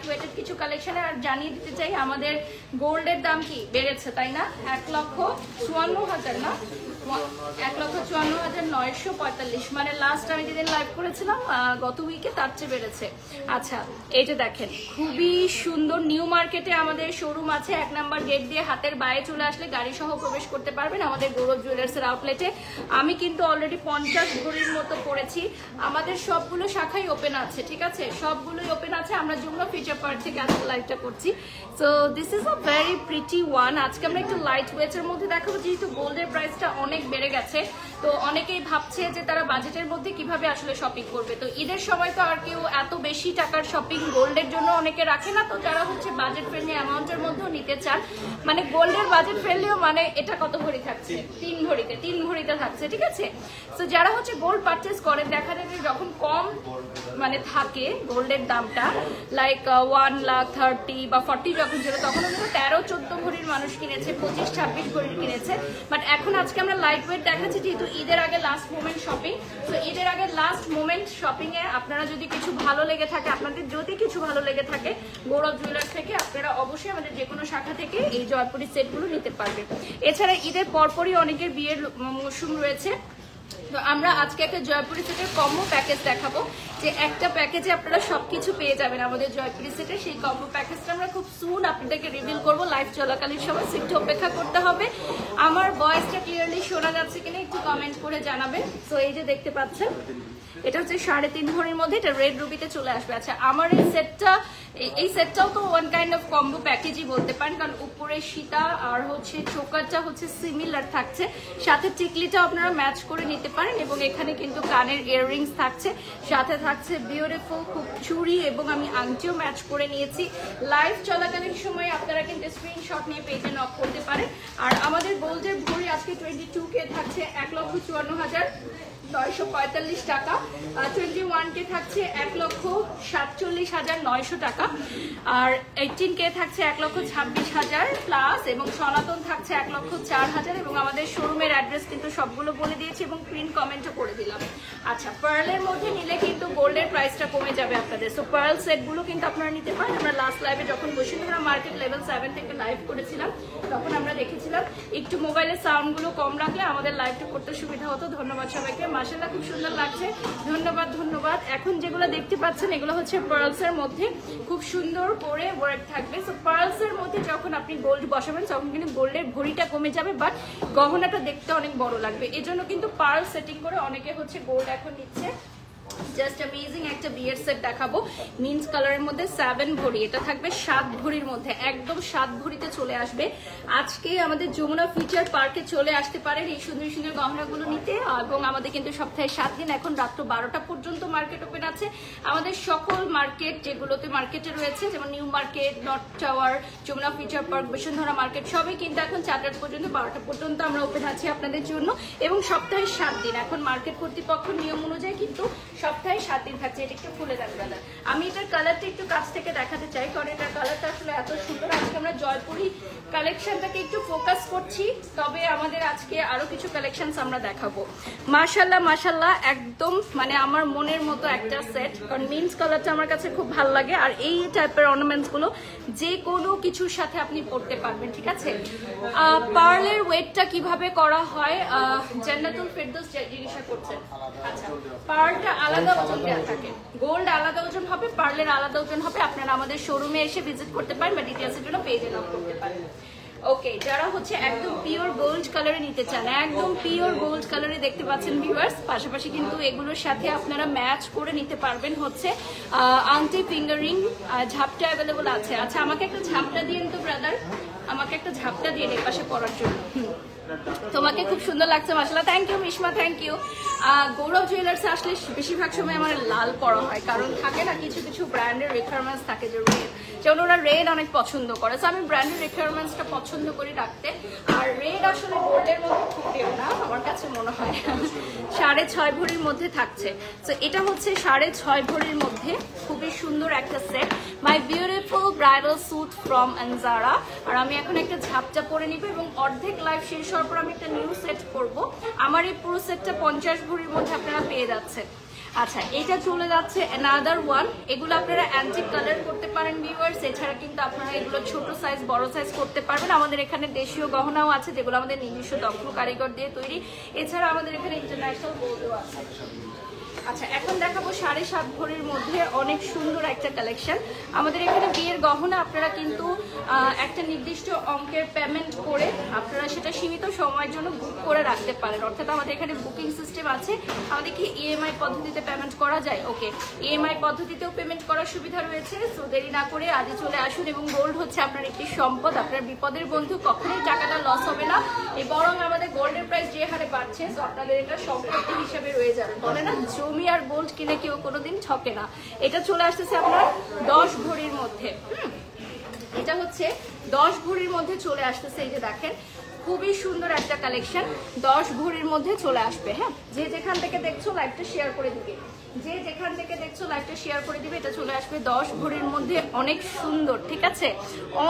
Light weighted কিছু collection. আর জানিয়ে দিতে চাই আমাদের গোল্ডের দাম কি বেড়েছে, তাই না? 1,54,000 না, 1,54,945, মানে লাস্ট আমি যেদিন লাইভ করেছিলাম গত উইকে তার চেয়ে বেড়েছে। আচ্ছা, এই যে দেখেন খুবই সুন্দর নিউ মার্কেটে আমাদের শোরুম আছে, 1 নাম্বার গেট দিয়ে হাতের বাইরে চলে আসলে গাড়ি সহ প্রবেশ করতে পারবেন আমাদের গৌরব জুয়েলার্সের আউটলেটে। আমি কিন্তু অলরেডি 50 ভরির মতো পড়েছি। আমাদের সবগুলো শাখাই ওপেন আছে, ঠিক আছে, সবগুলোই ওপেন আছে। আমরা যমুনা ফিউচার পার্ক থেকে আজকে লাইভটা করছি। So this is a very pretty one. আজকে আমরা একটু লাইট ওয়েটের মধ্যে দেখাবো, যেহেতু গোল্ডের প্রাইসটা অনেক বেড়ে গেছে, তো অনেকেই ভাবছে যে তারা বাজেটের মধ্যে কিভাবে আসলে শপিং করবে। তো ঈদের সময় তো আর কেউ এত বেশি টাকার শপিং গোল্ডের জন্য অনেকে রাখে না, তো যারা হচ্ছে বাজেট ফ্রেন্ডলি অ্যামাউন্টের মধ্যেও নিতে চান, মানে গোল্ডের বাজেট ফ্রেন্ডলিও, মানে এটা কত ভরি থাকছে? 3 ভরিতে থাকছে, ঠিক আছে। তো যারা হচ্ছে গোল্ড পারচেস করেন, দেখা যায় যে যখন কম মানে থাকে গোল্ডের দামটা, লাইক 1,30,000 বা 40 যখন ছিল, তখন কিন্তু 13-14 ভরির মানুষ কিনেছে, 25-26 ভরির কিনেছে। বাট এখন আজকে আমরা লাইট ওয়েট দেখাচ্ছি, যেহেতু ঈদের আগে লাস্ট মোমেন্ট শপিং। তো ঈদের আগে লাস্ট মোমেন্ট শপিং এ আপনারা যদি কিছু ভালো লেগে থাকে, আপনাদের যদি কিছু ভালো লেগে থাকে গৌরব জুয়েলার্স থেকে, আপনারা অবশ্যই আমাদের যে কোনো শাখা থেকে এই জয়পুরি সেটগুলো নিতে পারবেন। এছাড়া ঈদের পরপরই অনেকের বিয়ের মৌসুম রয়েছে, তো আমরা আজকে একটা জয়পুরি সেটের কম্বো প্যাকেজ দেখাবো, যে একটা প্যাকেজে আপনারা সবকিছু পেয়ে যাবেন আমাদের জয়পুরি সেটের। সেই কম্বো প্যাকেজটা আমরা খুব সুন আপনাদেরকে রিভিল করবো, লাইভ চলাকালীন সময় একটু অপেক্ষা করতে হবে। আমার ভয়েসটা ক্লিয়ারলি শোনা যাচ্ছে কিনা একটু কমেন্ট করে জানাবেন। তো এই যে দেখতে পাচ্ছেন, এটা হচ্ছে 3.5 ভরির মধ্যে, এটা রেড রুবিতে চলে আসবে। আচ্ছা, আমার এই সেটটাও তো ওয়ান কাইন্ড অফ কম্বো প্যাকেজই বলতে পারেন, কারণ উপরে সীতা আর হচ্ছে চোকারটা হচ্ছে সিমিলার থাকছে, সাথে টিকলিটা আপনারা ম্যাচ করে নিতে পারেন, এবং এখানে কিন্তু কানের ইয়াররিংস থাকছে, সাথে থাকছে বিউটিফুল খুব চুড়ি, এবং আমি আংটিও ম্যাচ করে নিয়েছি। লাইভ চলাকালীন সময় আপনারা কিন্তু স্ক্রিনশট নিয়ে পেজে নক করতে পারেন। আর আমাদের গোল্ডের ভরি আজকে 22K থাকছে 1,54,945 টাকা, 21K থাকছে 1,47,900 টাকা, আর 18K থাকছে 1,26,000 প্লাস, এবং সনাতন থাকছে 1,04,000। এবং আমাদের শোরুমের অ্যাড্রেস কিন্তু সবগুলো বলে দিয়েছি এবং প্রিন্ট কমেন্টও করে দিলাম। আচ্ছা, পার্লের মধ্যে নিলে কিন্তু গোল্ডের প্রাইসটা কমে যাবে আপনাদের। সো পার্ল সেটগুলো কিন্তু আপনারা নিতে পারেন। আমরা লাস্ট লাইভে যখন বসুন্ধরা মার্কেট লেভেল 7 থেকে লাইভ করেছিলাম, তখন আমরা দেখেছিলাম একটু মোবাইলের সাউন্ডগুলো কম রাখলে আমাদের লাইভটা করতে সুবিধা হতো। ধন্যবাদ সবাইকে, মাশাআল্লাহ খুব সুন্দর লাগছে, ধন্যবাদ ধন্যবাদ। এখন যেগুলো দেখতে পাচ্ছেন এগুলো হচ্ছে পার্লসের মধ্যে খুব সুন্দর করে ওয়ার্ক থাকবে। সো পার্লসের মধ্যে যখন আপনি গোল্ড বসাবেন তখন কিন্তু গোল্ডের ভরিটা কমে যাবে, বাট গহনাটা দেখতে অনেক বড় লাগবে। এজন্য কিন্তু পার্ল সেটিং করে অনেকে হচ্ছে গোল্ড এখন নিচ্ছে। জাস্ট অ্যামেজিং একটা বিয়ের সেট দেখাবো, মিন্স কালারের মধ্যে 7 ভরি, এটা থাকবে 7 ভরির মধ্যে, একদম 7 ভরিতে চলে আসবে। আজকে আমাদের যমুনা ফিউচার পার্কে চলে আসতে পারেন এই সুন্দর সুন্দর গহনাগুলো নিতে। এবং আমাদের কিন্তু সপ্তাহে 7 দিন, এখন রাত্র 12টা পর্যন্ত মার্কেট ওপেন আছে। আমাদের সকল মার্কেট যেগুলোতে মার্কেটে রয়েছে, যেমন New Market, North Tower, Jamuna Future Park, Bashundhara market, সবই কিন্তু এখন 4টা পর্যন্ত 12টা পর্যন্ত আমরা ওপেন আছি আপনাদের জন্য, এবং সপ্তাহে 7 দিন। এখন মার্কেট কর্তৃপক্ষ নিয়ম অনুযায়ী কিন্তু সপ্তাহে 7 দিন থাকছে। এটা একটু খুলে দেন ব্রাদার, আমি এটার কালারটা একটু কাছ থেকে দেখাতে চাই, কারণ এটার কালারটা আসলে এত সুন্দর। আজকে আমরা জয়পুরি কালেকশনটাকে একটু ফোকাস করছি, তবে আমাদের আজকে আরো কিছু কালেকশনস আমরা দেখাবো। মাশাআল্লাহ মাশাআল্লাহ, একদম মানে আমার মনের মতো একটা সেট, কারণ মিন্স কালারটা আমার কাছে খুব ভালো লাগে। আর এই টাইপের অর্নামেন্টস গুলো যে কোনো কিছুর সাথে আপনি পরতে পারবেন, ঠিক আছে। পার্লের ওয়েটটা কিভাবে করা হয় জান্নাতুল ফেরদৌস জিজ্ঞাসা করছেন। আচ্ছা, পার্লটা আলাদা ওজন দেওয়া থাকে, গোল্ড আলাদা ওজন হবে, পার্লের আলাদা ওজন হবে। আপনারা আমাদের শোরুমে এসে ভিজিট করতে পারেন বা ডিটেইলসের জন্য পেজে নক করতে পারেন। ওকে, যারা হচ্ছে একদম পিওর গোল্ড কালারে নিতে চান, একদম পিওর গোল্ড কালারে দেখতে পাচ্ছেন ভিউয়ার্স, পাশাপাশি কিন্তু এগুলোর সাথে আপনারা ম্যাচ করে নিতে পারবেন হচ্ছে আংটি, ফিঙ্গারিং, ঝাপটা অ্যাভেলেবল আছে। আচ্ছা, আমাকে একটা ঝাপটা দিন তো ব্রাদার, আমাকে একটা ঝাপটা দিয়ে এই পাশে পরার জন্য। তোমাকে খুব সুন্দর লাগছে মাশাআল্লাহ, থ্যাংক ইউ মিশমা, থ্যাংক ইউ। গৌরব জুয়েলার্সে আসলে বেশিরভাগ সময় আমার লাল পরা হয়, কারণ থাকে না কিছু কিছু ব্র্যান্ডের রিকোয়ারমেন্টস থাকে, যে রেড, যেমন ওরা রেড অনেক পছন্দ করে। সো আমি ব্র্যান্ডের রিকোয়ারমেন্টসটা পছন্দ করি রাখতে। আর রেড আসলে গোল্ডের মধ্যে ফুটেও না আমার কাছে মনে হয়। 6.5 ভরির মধ্যে থাকছে। সো এটা হচ্ছে 6.5 ভরির মধ্যে খুবই সুন্দর একটা set, my beautiful bridal suit from Anjara. আর আমি এখন একটা ঝাপটা পরে নিব, এবং অর্ধেক লাইভ শেষ হওয়ার পর আমি একটা নিউ সেট করব। আমার এই পুরো সেটটা 50 ভরির মধ্যে আপনারা পেয়ে যাচ্ছেন। আচ্ছা, এটা চলে যাচ্ছে অ্যানাদার ওয়ান, এগুলো আপনারা অ্যান্টিক কালার করতে পারেন ভিউয়ার্স। জুয়েলার্স। এছাড়া কিন্তু আপনারা এগুলো ছোট সাইজ বড় সাইজ করতে পারবেন। আমাদের এখানে দেশীয় গহনাও আছে যেগুলো আমাদের নিজস্ব দক্ষ কারিগর দিয়ে তৈরি। এছাড়া আমাদের এখানে ইন্টারন্যাশনাল গোল্ডও আছে। আচ্ছা, এখন দেখাবো 7.5 ভরির মধ্যে অনেক সুন্দর একটা কালেকশন। আমাদের এখানে বিয়ের গহনা আপনারা কিন্তু একটা নির্দিষ্ট অঙ্কের পেমেন্ট করে আপনারা সেটা সীমিত সময়ের জন্য বুক করে রাখতে পারেন। অর্থাৎ আমাদের এখানে বুকিং সিস্টেম আছে। আমাদের কি ইএমআই পদ্ধতিতে পেমেন্ট করা যায়? ওকে, ইএমআই পদ্ধতিতেও পেমেন্ট করার সুবিধা রয়েছে। সো দেরি না করে আজই চলে আসুন। এবং গোল্ড হচ্ছে আপনার একটি সম্পদ, আপনার বিপদের বন্ধু, কখনোই টাকাটা লস হবে না। এই বরং আমাদের গোল্ডের প্রাইস যে হারে বাড়ছে, সো আপনাদের এটা সম্পত্তি হিসেবে রয়ে যাবে। বলে না, জমি আর গোল্ড কিনে কেউ কোনোদিন ঠকে না। এটা চলে আসতেছে আপনার 10 ভরির মধ্যে। এটা হচ্ছে 10 ভরির মধ্যে চলে আসতেছে। এই যে দেখেন, খুবই সুন্দর একটা কালেকশন, 10 ভরির মধ্যে চলে আসবে। হ্যাঁ, যে যেখান থেকে দেখছো লাইভটা শেয়ার করে দিবে, যে যেখান থেকে দেখছো লাইভটা শেয়ার করে দিবে। এটা চলে আসবে 10 ভরির মধ্যে, অনেক সুন্দর, ঠিক আছে,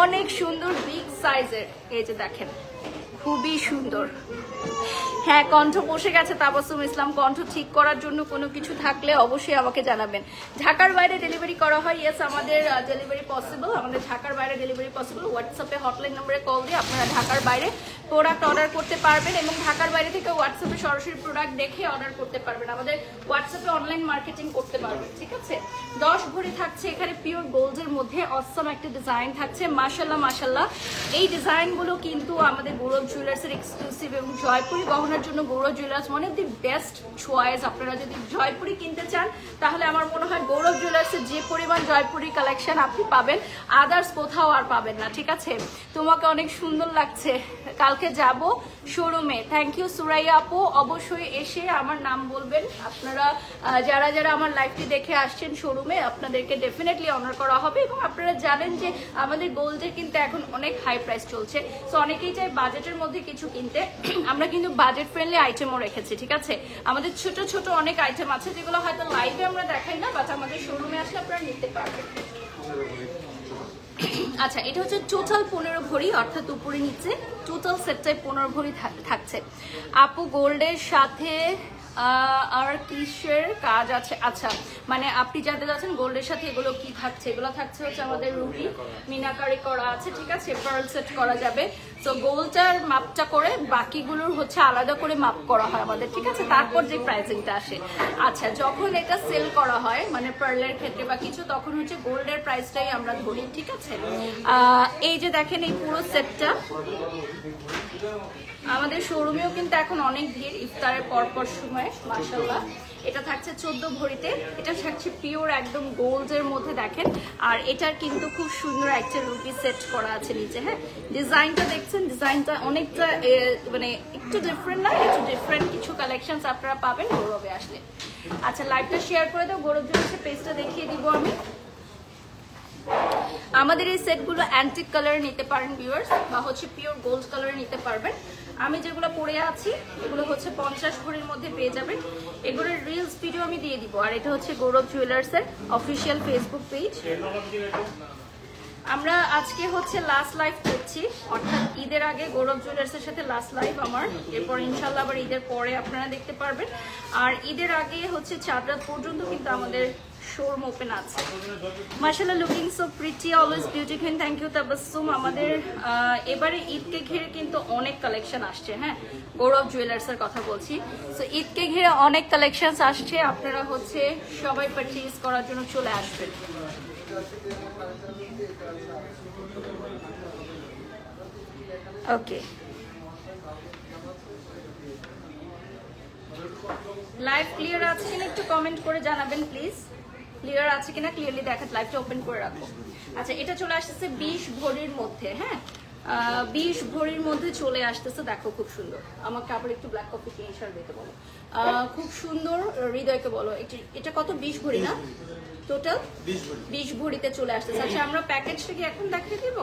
অনেক সুন্দর বিগ সাইজের। এই যে দেখেন, খুবই সুন্দর। হ্যাঁ, কণ্ঠ বসে গেছে তাবাসসুম ইসলাম। কণ্ঠ ঠিক করার জন্য কোনো কিছু থাকলে অবশ্যই আমাকে জানাবেন। ঢাকার বাইরে ডেলিভারি করা হয়? ইয়েস, আমাদের ডেলিভারি পসিবল। আমাদের ঢাকার বাইরে ডেলিভারি পসিবল। হোয়াটসঅ্যাপে হটলাইন নম্বরে কল দিয়ে আপনারা ঢাকার বাইরে প্রোডাক্ট অর্ডার করতে পারবেন এবং ঢাকার বাইরে থেকে হোয়াটসঅ্যাপে সরাসরি প্রোডাক্ট দেখে অর্ডার করতে পারবেন। আমাদের হোয়াটসঅ্যাপে অনলাইন মার্কেটিং করতে পারবেন, ঠিক আছে। 10 ভরি থাকছে এখানে পিওর গোল্ডের মধ্যে। অসম একটা ডিজাইন থাকছে, মাশাল্লাহ মাশাল্লাহ। এই ডিজাইনগুলো কিন্তু আমাদের গৌরব জুয়েলার্সের এক্সক্লুসিভ এবং জয়পুরি গহনার জন্য Gaurav jewellers one of the best choice. আপনারা যদি জয়পুরি কিনতে চান তাহলে আমার মনে হয় গৌরব জুয়েলার্সের যে পরিমাণ জয়পুরি কালেকশন আপনি পাবেন আদার্স কোথাও আর পাবেন না, ঠিক আছে। তোমাকে অনেক সুন্দর লাগছে, কালকে যাব শোরুমে। থ্যাংক ইউ সুরাইয়া আপু, অবশ্যই এসে আমার নাম বলবেন। আপনারা যারা যারা আমার লাইভটি দেখে আসছেন শোরুমে, আপনাদেরকে ডেফিনেটলি অনার করা হবে। এবং আপনারা জানেন যে আমাদের গোল্ডের কিন্তু এখন অনেক হাই প্রাইস চলছে। সো অনেকেই চাই বাজেটের মধ্যে কিছু কিনতে। আমরা কিন্তু বাজেট ফ্রেন্ডলি আইটেমও রেখেছি, ঠিক আছে। আমাদের ছোট ছোট অনেক আইটেম আছে যেগুলো হয়তো লাইভে আমরা দেখাই না, বাট আমাদের শোরুমে আসলে আপনারা নিতে পারবেন। আচ্ছা, এটা হচ্ছে টোটাল 15 ভরি, অর্থাৎ উপরে নিচে টোটাল সেটটাই 15 ভরি থাকছে। আপু গোল্ডের সাথে আর কিসের কাজ আছে? আচ্ছা, মানে আপনি জানতে চাচ্ছেন গোল্ডের সাথে এগুলো কি থাকছে? এগুলো থাকছে হচ্ছে আমাদের রুবি মিনাকারি করা আছে, ঠিক আছে, পার্ল সেট করা যাবে। তো গোল্ডটার মাপটা করে বাকিগুলোর হচ্ছে আলাদা করে মাপ করা হয় আমাদের, ঠিক আছে, তারপর যে প্রাইসিংটা আসে। আচ্ছা, যখন এটা সেল করা হয় মানে পার্লের ক্ষেত্রে বা কিছু, তখন হচ্ছে গোল্ডের প্রাইসটাই আমরা ধরি, ঠিক আছে। এই যে দেখেন, এই পুরো সেটটা আমাদের শোরুমেও কিন্তু এখন অনেক ভিড় ইফতারের পরপর সময়, মাশাআল্লাহ। এটা থাকছে 14 ভরিতে। এটা থাকছে পিওর একদম গোল্ডের মধ্যে, দেখেন। আর এটার কিন্তু খুব সুন্দর একটা রুবি সেট করা আছে নিচে। হ্যাঁ, ডিজাইনটা দেখছেন, ডিজাইনটা অনেকটা মানে একটু ডিফারেন্ট না, একটু ডিফারেন্ট কিছু কালেকশনস আপনারা পাবেন গৌরবে আসলে। আচ্ছা, লাইভটা শেয়ার করে দাও, গৌরব জুয়েলার্সের পেজটা দেখিয়ে দিব আমি। আমাদের এই সেটগুলো অ্যান্টিক কালারে নিতে পারেন ভিউয়ার্স, বা হচ্ছে পিওর গোল্ড কালারে নিতে পারবেন। আমি যেগুলো পরে আছি এগুলো হচ্ছে 50 ভরির মধ্যে পেয়ে যাবেন। এগুলোর রিলস ভিডিও আমি দিয়ে দিব। আর এটা হচ্ছে গৌরব জুয়েলার্সের অফিসিয়াল ফেসবুক পেজ। আমরা আজকে হচ্ছে লাস্ট লাইভ করছি, অর্থাৎ ঈদের আগে গৌরব জুয়েলার্সের সাথে লাস্ট লাইভ আমার। এরপর ইনশাল্লাহ আবার ঈদের পরে আপনারা দেখতে পারবেন। আর ঈদের আগে হচ্ছে চাঁদ রাত পর্যন্ত কিন্তু আমাদের শোরুম ওপেন আছে। মাশাআল্লাহ, looking so pretty, always beauty queen. Thank you Tabassum. আমাদের এবারে ঈদকে ঘিরে কিন্তু অনেক কালেকশন আসছে। হ্যাঁ, গৌরব জুয়েলার্সের কথা বলছি। সো ঈদকে ঘিরে অনেক কালেকশন আসছে, আপনারা হচ্ছে সবাই পারচেজ করার জন্য চলে আসবেন। ওকে, লাইভ ক্লিয়ার আছে কিনা একটু কমেন্ট করে জানাবেন প্লিজ। ক্লিয়ার আছে কিনা, ক্লিয়ারলি দেখা, লাইভটা ওপেন করে রাখো। আচ্ছা, এটা চলে আসতেছে 20 ভরির মধ্যে। হ্যাঁ, 20 ভরির মধ্যে চলে আসতেছে। দেখো, খুব সুন্দর। আমাকে আবার একটু ব্ল্যাক কফি কিনে দিতে বলো। খুব সুন্দর, হৃদয়কে বলো। এটা কত? 20 ভরি না, টোটাল 20 ভরিতে চলে আসতেছে। আচ্ছা, আমরা প্যাকেজটা কি এখন দেখিয়ে দিব?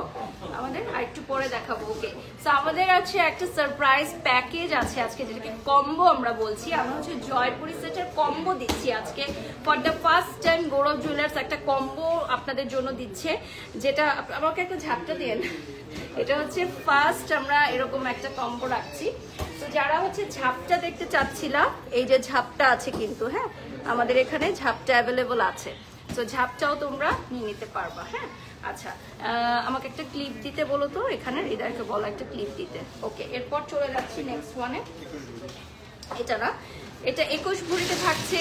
আমাদের আরেকটু পরে দেখাবো। ওকে, সো আমাদের আছে একটা সারপ্রাইজ প্যাকেজ আছে আজকে, যেটাকে কম্বো আমরা বলছি। আমরা হচ্ছে জয়পুরি সেটের কম্বো দিচ্ছি আজকে। For the first time Gourav jewellers একটা কম্বো আপনাদের জন্য দিচ্ছে, যেটা আমাকে একটা ঝাপটা দেন। এটা হচ্ছে ফার্স্ট আমরা এরকম একটা কম্বো রাখছি। তো যারা হচ্ছে ঝাপটা দেখতে চাচ্ছিলা, এই যে ঝাপটা আছে কিন্তু। হ্যাঁ, আমাদের এখানে ঝাপটা অ্যাভেলেবল আছে। তো ঝাপটাও তোমরা নিয়ে নিতে পারবা। হ্যাঁ, আচ্ছা আমাকে একটা ক্লিপ দিতে বলো তো, এখানে হৃদয়কে বলো একটা ক্লিপ দিতে। ওকে, এরপর চলে যাচ্ছি নেক্সট ওয়ানে। এটা না, এটা 21 ভরিতে থাকছে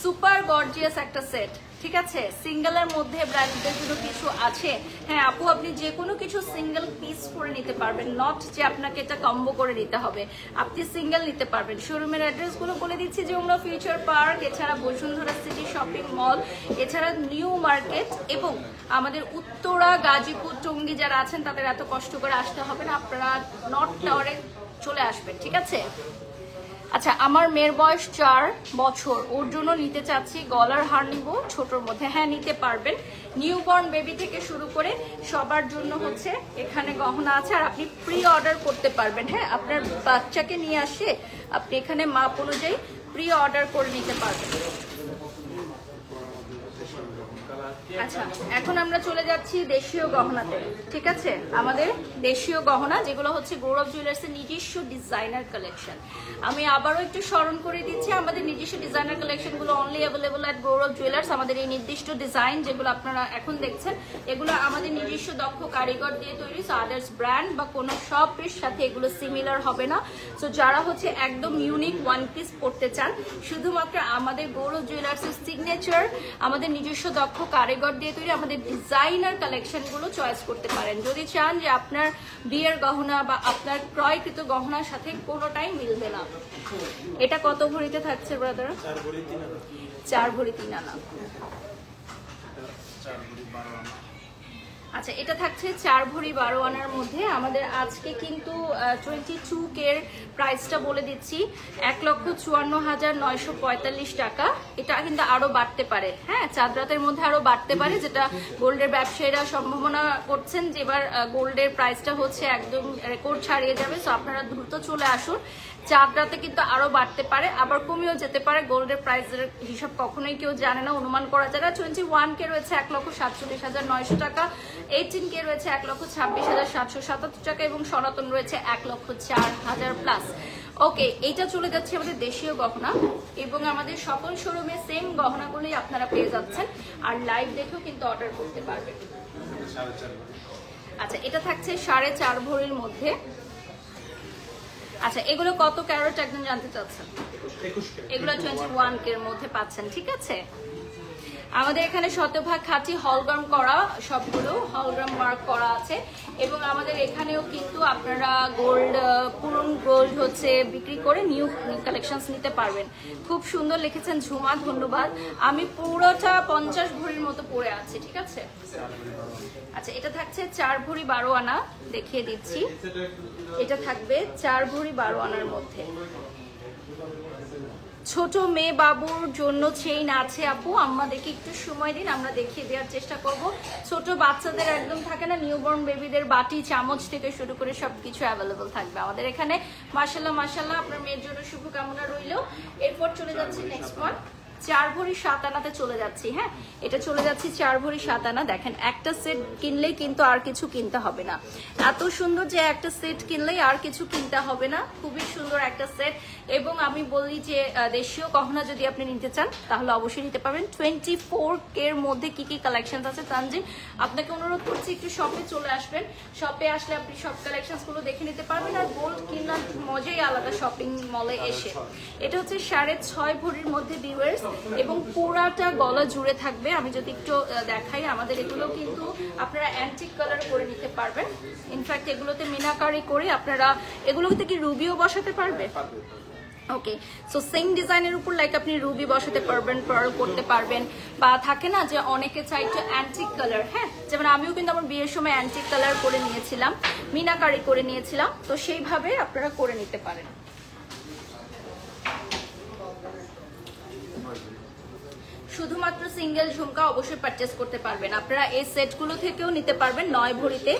সুপার গর্জিয়াস একটা সেট, ঠিক আছে? সিঙ্গেলের মধ্যে ব্র্যান্ডের জন্য কিছু আছে। হ্যাঁ আপু, আপনি যে কোনো কিছু সিঙ্গেল পিস করে নিতে পারবেন, নট যে আপনাকে এটা কম্বো করে নিতে হবে, আপনি সিঙ্গেল নিতে পারবেন। শোরুমের অ্যাড্রেসগুলো বলে দিচ্ছি, যেগুলো ফিউচার পার্ক, এছাড়া বসুন্ধরা সিটি শপিং মল, এছাড়া নিউ মার্কেট এবং আমাদের উত্তরা, গাজীপুর, টঙ্গী যারা আছেন তাদের এত কষ্ট করে আসতে হবে না, আপনারা নর্থ টাওয়ারে চলে আসবেন, ঠিক আছে? আচ্ছা, আমার মেয়ের বয়স 4 বছর, ওর জন্য নিতে চাচ্ছি গলার হার নিব ছোটর মধ্যে। হ্যাঁ নিতে পারবেন, নিউবর্ন বেবি থেকে শুরু করে সবার জন্য হচ্ছে এখানে গহনা আছে, আর আপনি প্রি অর্ডার করতে পারবেন। হ্যাঁ, আপনার বাচ্চাকে নিয়ে আসে আপনি এখানে মাপ অনুযায়ী প্রি অর্ডার করে নিতে পারবেন। আচ্ছা, এখন আমরা চলে যাচ্ছি দেশীয় গহনাতে, ঠিক আছে? আমাদের দেশীয় গহনা যেগুলো হচ্ছে গৌরব জুয়েলার্সের নিজস্ব ডিজাইনার কালেকশন। আমি আবারও একটু স্মরণ করে দিচ্ছি, আমাদের নিজস্ব ডিজাইনার কালেকশনগুলো only available at Gourav jewellers. আমাদের এই নির্দিষ্ট ডিজাইন যেগুলো আপনারা এখন দেখছেন, এগুলো আমাদের নিজস্ব দক্ষ কারিগর দিয়ে তৈরি। সো আদার্স ব্র্যান্ড বা কোনো শপের সাথে এগুলো সিমিলার হবে না। সো যারা হচ্ছে একদম ইউনিক ওয়ান পিস পড়তে চান, শুধুমাত্র আমাদের গৌরব জুয়েলার্সের সিগনেচার, আমাদের নিজস্ব দক্ষ কারিগর দিয়ে তৈরি আমাদের ডিজাইনার কালেকশনগুলো চয়েস করতে পারেন। যদি চান যে আপনার বিয়ের গহনা বা আপনার ক্রয়কৃত গহনার সাথে কোনোটাই মিলবে না। এটা কত ভরিতে থাকছে ব্রাদার? 4 ভরি 3 আনা। আচ্ছা, এটা থাকছে 4 ভরি 12 আনার মধ্যে। আমাদের আজকে কিন্তু 22K এর প্রাইসটা বলে দিচ্ছি, 1,54,945 টাকা। এটা কিন্তু আরো বাড়তে পারে, হ্যাঁ চাঁদ রাতের মধ্যে আরো বাড়তে পারে, যেটা গোল্ডের ব্যবসায়ীরা সম্ভাবনা করছেন যে এবার গোল্ডের প্রাইসটা হচ্ছে একদম রেকর্ড ছাড়িয়ে যাবে। সো আপনারা দ্রুত চলে আসুন, চাঁদ রাতে কিন্তু আরো বাড়তে পারে, আবার কমেও যেতে পারে। গোল্ডের প্রাইসের হিসাব কখনোই কেউ জানে না, অনুমান করা যায় না। 21K রয়েছে 1,47,900 টাকা, 18K রয়েছে 1,26,777 টাকা এবং সনাতন রয়েছে 1,04,000 প্লাস। ওকে, এইটা চলে যাচ্ছে আমাদের দেশীয় গহনা এবং আমাদের সকল শোরুমে সেম গহনাগুলোই আপনারা পেয়ে যাচ্ছেন, আর লাইভ দেখেও কিন্তু অর্ডার করতে পারবেন। আচ্ছা, এটা থাকছে 4.5 ভরির মধ্যে। আচ্ছা, এগুলো কত ক্যারেট একদম জানতে চাচ্ছেন? এগুলো 21K এর মধ্যে পাচ্ছেন, ঠিক আছে? আমাদের এখানে শতভাগ খাঁটি হলগ্রাম করা, সবগুলো হলগ্রাম মার্ক করা আছে এবং আমাদের এখানেও কিন্তু আপনারা গোল্ড, পুরন গোল্ড হচ্ছে বিক্রি করে নিউ কালেকশনস নিতে পারবেন। খুব সুন্দর লিখেছেন ঝুমা, ধন্যবাদ। আমি পুরোটা 50 ভরির মতো পরে আছি, ঠিক আছে? আচ্ছা, এটা থাকছে 4 ভরি 12 আনা, দেখিয়ে দিচ্ছি। এটা থাকবে 4 ভরি 12 আনার মধ্যে। ছোট মেয়ে বাবুর জন্য চেইন আছে আপু, আমাদেরকে একটু সময় দিন, আমরা দেখিয়ে দেওয়ার চেষ্টা করব। ছোট বাচ্চাদের একদম থাকে না, নিউবর্ন বেবিদের বাটি চামচ থেকে শুরু করে সবকিছু অ্যাভেলেবল থাকবে আমাদের এখানে। মাশাল্লাহ মাশাল্লাহ, আপনার মেয়ের জন্য শুভকামনা রইল। এরপর চলে যাচ্ছি নেক্সট ওয়ান, 4 ভরি 7 আনাতে চলে যাচ্ছি। হ্যাঁ, এটা চলে যাচ্ছি 4 ভরি 7 আনা। দেখেন, একটা সেট কিনলেই কিন্তু আর কিছু কিনতে হবে না। এত সুন্দর যে একটা সেট কিনলেই আর কিছু কিনতে হবে না, খুবই সুন্দর একটা সেট। এবং আমি বলি যে দেশীয় গহনা যদি আপনি নিতে চান তাহলে অবশ্যই নিতে পারবেন। 24K এর মধ্যে কি কি কালেকশন আছে তানজিম, আপনাকে অনুরোধ করছি একটু শপে চলে আসবেন। শপে আসলে আপনি সব কালেকশন গুলো দেখে নিতে পারবেন, আর গোল্ড কিনার মজাই আলাদা শপিং মলে এসে। এটা হচ্ছে 6.5 ভরির মধ্যে ভিউয়ার্স এবং পুরাটা গলা জুড়ে থাকবে। আমি যদি একটু দেখাই, আমাদের এগুলো কিন্তু আপনারা অ্যান্টিক কালার করে নিতে পারবেন। ইনফ্যাক্ট এগুলোতে মিনাকারি করে আপনারা এগুলোতে কি রুবিও বসাতে পারবে। ওকে, সো সেম ডিজাইনের উপর লাইক আপনি রুবি বসাতে পারবেন, পার্ল করতে পারবেন, বা থাকে না যে অনেকে চাই একটু অ্যান্টিক কালার। হ্যাঁ, যেমন আমিও কিন্তু আমার বিয়ের সময় অ্যান্টিক কালার করে নিয়েছিলাম, মিনাকারি করে নিয়েছিলাম, তো সেইভাবে আপনারা করে নিতে পারেন। শুধুমাত্র সিঙ্গেল ঝুমকা অবশ্যই পারচেস করতে পারবেন আপনারা। এই সেটগুলো থেকেও নিতে পারবেন 9 ভরিতে।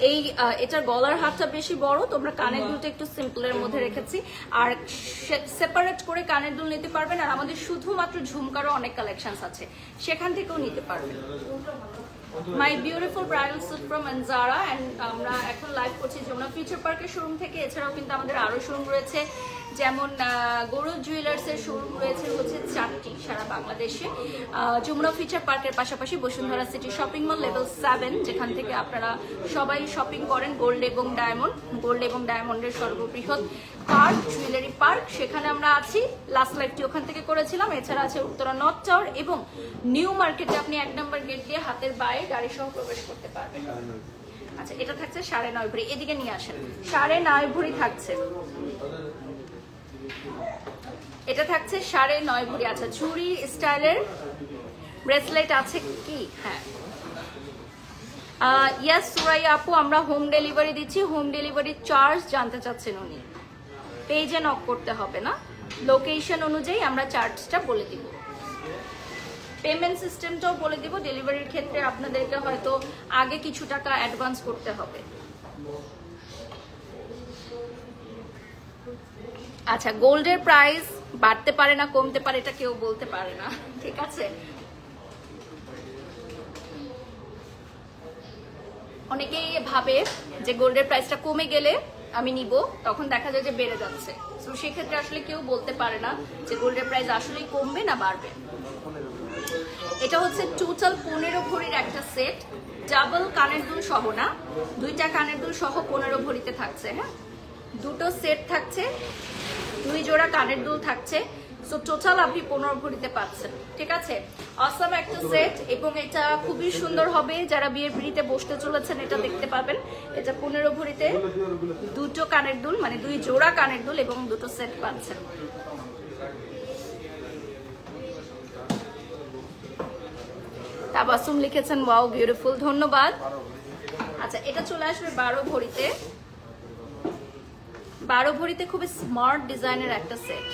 এই এটার গলার হাতটা বেশি বড়, তোমরা কানের দুলটা একটু সিম্পলের মধ্যে রেখেছি, আর সেপারেট করে কানের দুল নিতে পারবেন। আর আমাদের শুধুমাত্র ঝুমকারও অনেক কালেকশনস আছে, সেখান থেকেও নিতে পারবেন। My beautiful bridal suit from Anjara, and আমরা এখন লাইভ করছি যমুনা ফিউচার পার্কের শোরুম থেকে। এছাড়াও কিন্তু আমাদের আরো শোরুম রয়েছে, যেমন গৌরব জুয়েলার্সের শোরুম রয়েছে হচ্ছে 4টি সারা বাংলাদেশে। যমুনা ফিচার পার্কের পাশাপাশি Bashundhara City shopping mall level 7, যেখান থেকে আপনারা সবাই শপিং করেন। গোল্ড এবং ডায়মন্ডের সর্ববৃহৎ পার্ক, জুয়েলারি পার্ক, সেখানে আমরা আছি। লাস্ট লাইভটি ওখান থেকে করেছিলাম। এছাড়া আছে উত্তরা নর্থ টাওয়ার এবং নিউ মার্কেটে আপনি 1 নম্বর গেট দিয়ে হাতের বায়ে গাড়ি সহ প্রবেশ করতে পারবেন। আচ্ছা, এটা থাকছে 9.5 ভরি। এদিকে নিয়ে আসেন। 9.5 ভরি থাকছে, এটা থাকছে 9.5 ভরি। আচ্ছা, চুড়ি স্টাইলের ব্রেসলেট আছে কি? হ্যাঁ, ইয়াস সুরাইয়া আপু, আমরা হোম ডেলিভারি দিচ্ছি। হোম ডেলিভারি চার্জ জানতে চাচ্ছেন উনি, পেজে নক করতে হবে না, লোকেশন অনুযায়ী আমরা চার্জটা বলে দিব। পেমেন্ট সিস্টেমটাও বলে দিব। ডেলিভারির ক্ষেত্রে আপনাদেরকে হয়তো আগে কিছু টাকা অ্যাডভান্স করতে হবে। আচ্ছা, গোল্ডের প্রাইস বাড়তে পারে না কমতে পারে, এটা কেউ বলতে পারে না, ঠিক আছে? অনেকেই ভাবে যে গোল্ডের প্রাইসটা কমে গেলে আমি নিব, তখন দেখা যায় যে বেড়ে যাচ্ছে। তো সেক্ষেত্রে আসলে কেউ বলতে পারে না যে গোল্ডের প্রাইস আসলেই কমবে না বাড়বে। এটা হচ্ছে টোটাল 15 ভরির একটা সেট, ডাবল কানের দুল সহ না, 2টা কানের দুল সহ 15 ভরিতে থাকছে। হ্যাঁ, 2টো সেট থাকছে, 2 জোড়া কানের দুল থাকছে। সো টোটাল আপনি 15 ভরিতে পাচ্ছেন, ঠিক আছে? অসাম একটা সেট, এবং এটা খুবই সুন্দর হবে। যারা বিয়ের পিড়িতে বসতে চলেছেন এটা দেখতে পাবেন। এটা 15 ভরিতে 2টো কানের দুল, মানে 2 জোড়া কানের দুল এবং 2টো সেট পাচ্ছেন। তাবাসুম লিখেছেন ওয়াও বিউটিফুল, ধন্যবাদ। আচ্ছা, এটা চলে আসবে 12 ভরিতে। 12 ভরিতে খুবই স্মার্ট ডিজাইনের একটা সেট।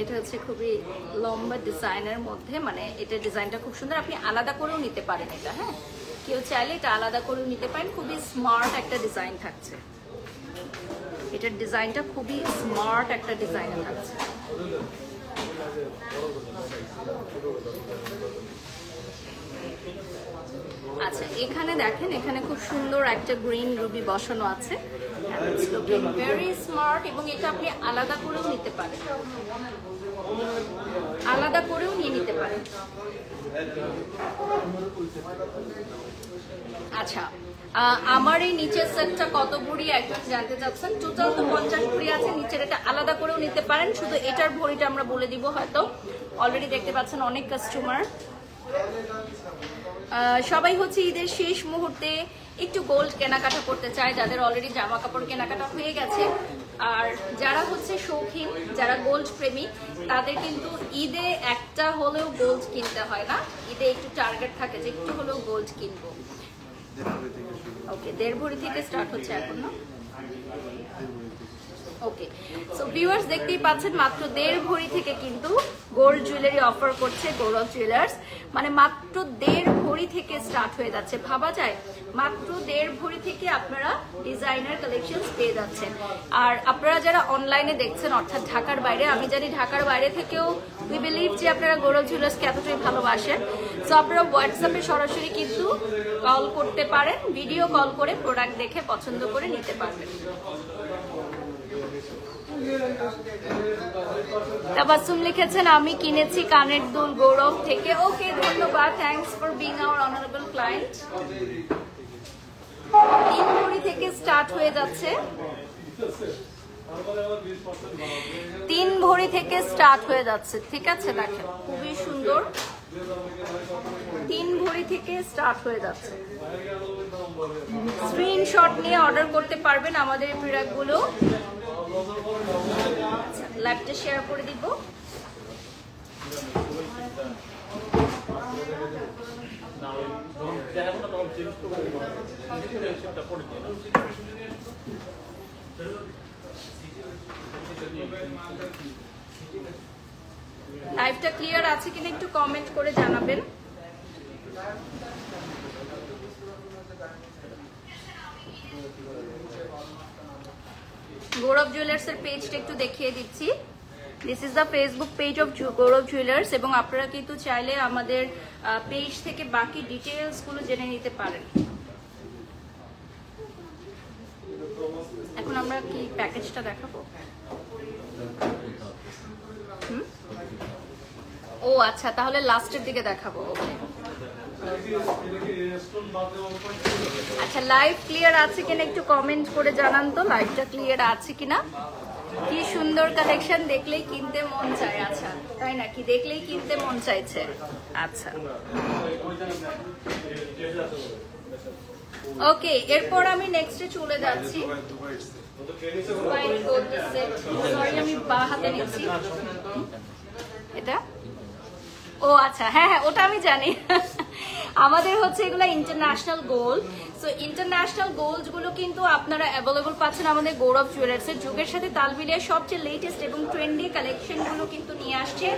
এটা হচ্ছে খুবই লম্বা ডিজাইনের মধ্যে, মানে এটা ডিজাইনটা খুব সুন্দর, আপনি আলাদা করেও নিতে পারেন এটা। হ্যাঁ, কেউ চাইলে এটা আলাদা করেও নিতে পারেন। খুবই স্মার্ট একটা ডিজাইন থাকছে, এটার ডিজাইনটা খুবই স্মার্ট একটা ডিজাইন থাকছে। আচ্ছা, এখানে দেখেন, এখানে খুব সুন্দর একটা গ্রিন রুবি বসানো আছে, ভেরি স্মার্ট, এবং এটা আপনি আলাদা করেও নিতে পারেন, আলাদা করেও নিয়ে নিতে পারেন। আচ্ছা, আমার এই নিচের সেটটা কত ভরি একদম জানতে চাচ্ছেন? টোটাল তো 50 ভরি আছে, নিচের এটা আলাদা করেও নিতে পারেন। শুধু এটার ভরিটা আমরা বলে দিব, হয়তো অলরেডি দেখতে পাচ্ছেন অনেক কাস্টমার। সবাই হচ্ছে ঈদের শেষ মুহূর্তে একটু গোল্ড কেনাকাটা করতে চায়, যাদের অলরেডি জামা কাপড় কেনাকাটা হয়ে গেছে। আর যারা হচ্ছে শৌখিন, যারা গোল্ড প্রেমী, তাদের কিন্তু ঈদে একটা হলেও গোল্ড কিনতে হয় না। ঈদে একটু টার্গেট থাকে যে একটু হলেও গোল্ড কিনবো। ওকে, 1.5 ভরি থেকে স্টার্ট হচ্ছে এখন না? ওকে, সো ভিউয়ার্স দেখতেই পাচ্ছেন মাত্র 1.5 ভরি থেকে কিন্তু গোল্ড জুয়েলারি অফার করছে গৌরব জুয়েলার্স। মানে মাত্র 1.5 ভরি থেকে স্টার্ট হয়ে যাচ্ছে। ভাবা যায়, মাত্র 1.5 ভরি থেকে আপনারা ডিজাইনার কালেকশন পেয়ে যাচ্ছেন। আর আপনারা যারা অনলাইনে দেখছেন, অর্থাৎ ঢাকার বাইরে, আমি জানি ঢাকার বাইরে থেকেও উই বিলিভ যে আপনারা গৌরব জুয়েলার্সকে এতটাই ভালোবাসেন। সো আপনারা হোয়াটসঅ্যাপে সরাসরি কিন্তু কল করতে পারেন, ভিডিও কল করে প্রোডাক্ট দেখে পছন্দ করে নিতে পারবেন। তাবাসুম লিখেছেন আমি কিনেছি কানের দুল গৌরব থেকে। ওকে, ধন্যবাদ, thanks for being hour honourable client. 3 ভরি থেকে স্টার্ট হয়ে যাচ্ছে, 3 ভরি থেকে স্টার্ট হয়ে যাচ্ছে, ঠিক আছে? দেখেন খুবই সুন্দর, 3 ভরি থেকে স্টার্ট হয়ে যাচ্ছে। স্ক্রিনশট নিয়ে অর্ডার করতে পারবেন আমাদের প্রোডাক্টগুলো। লাইভটা শেয়ার করে দিব। লাইভটা ক্লিয়ার আছে কিনা একটু কমেন্ট করে জানাবেন। গৌরব জুয়েলার্সের পেজটা একটু দেখিয়ে দিচ্ছি। This is the Facebook page of Gourav jewellers, এবং আপনারা কিন্তু চাইলে আমাদের পেজ থেকে বাকি ডিটেলসগুলো জেনে নিতে পারেন। এখন আমরা কি প্যাকেজটা দেখাবো? ও আচ্ছা, তাহলে লাস্টের দিকে দেখাবো। ওকে আচ্ছা, লাইভ ক্লিয়ার আছে কিনা একটু কমেন্ট করে জানান তো, লাইভটা ক্লিয়ার আছে কিনা। কি সুন্দর কালেকশন, দেখলেই কিনতে মন চায়। আচ্ছা তাই নাকি, দেখলেই কিনতে মন চাইছে। আচ্ছা ওকে, এরপর আমি নেক্সটে চলে যাচ্ছি। সরি আমি বা হাতে নিচ্ছি এটা। ও আচ্ছা, হ্যাঁ হ্যাঁ ওটা আমি জানি। আমাদের হচ্ছে এগুলো international gold. So international gold গুলো কিন্তু আপনারা অ্যাভেলেবল পাচ্ছেন আমাদের গৌরব জুয়েলার্সের। যুগের সাথে তাল মিলিয়ে সবচেয়ে লেটেস্ট এবং ট্রেন্ডি কালেকশন গুলো কিন্তু নিয়ে আসছে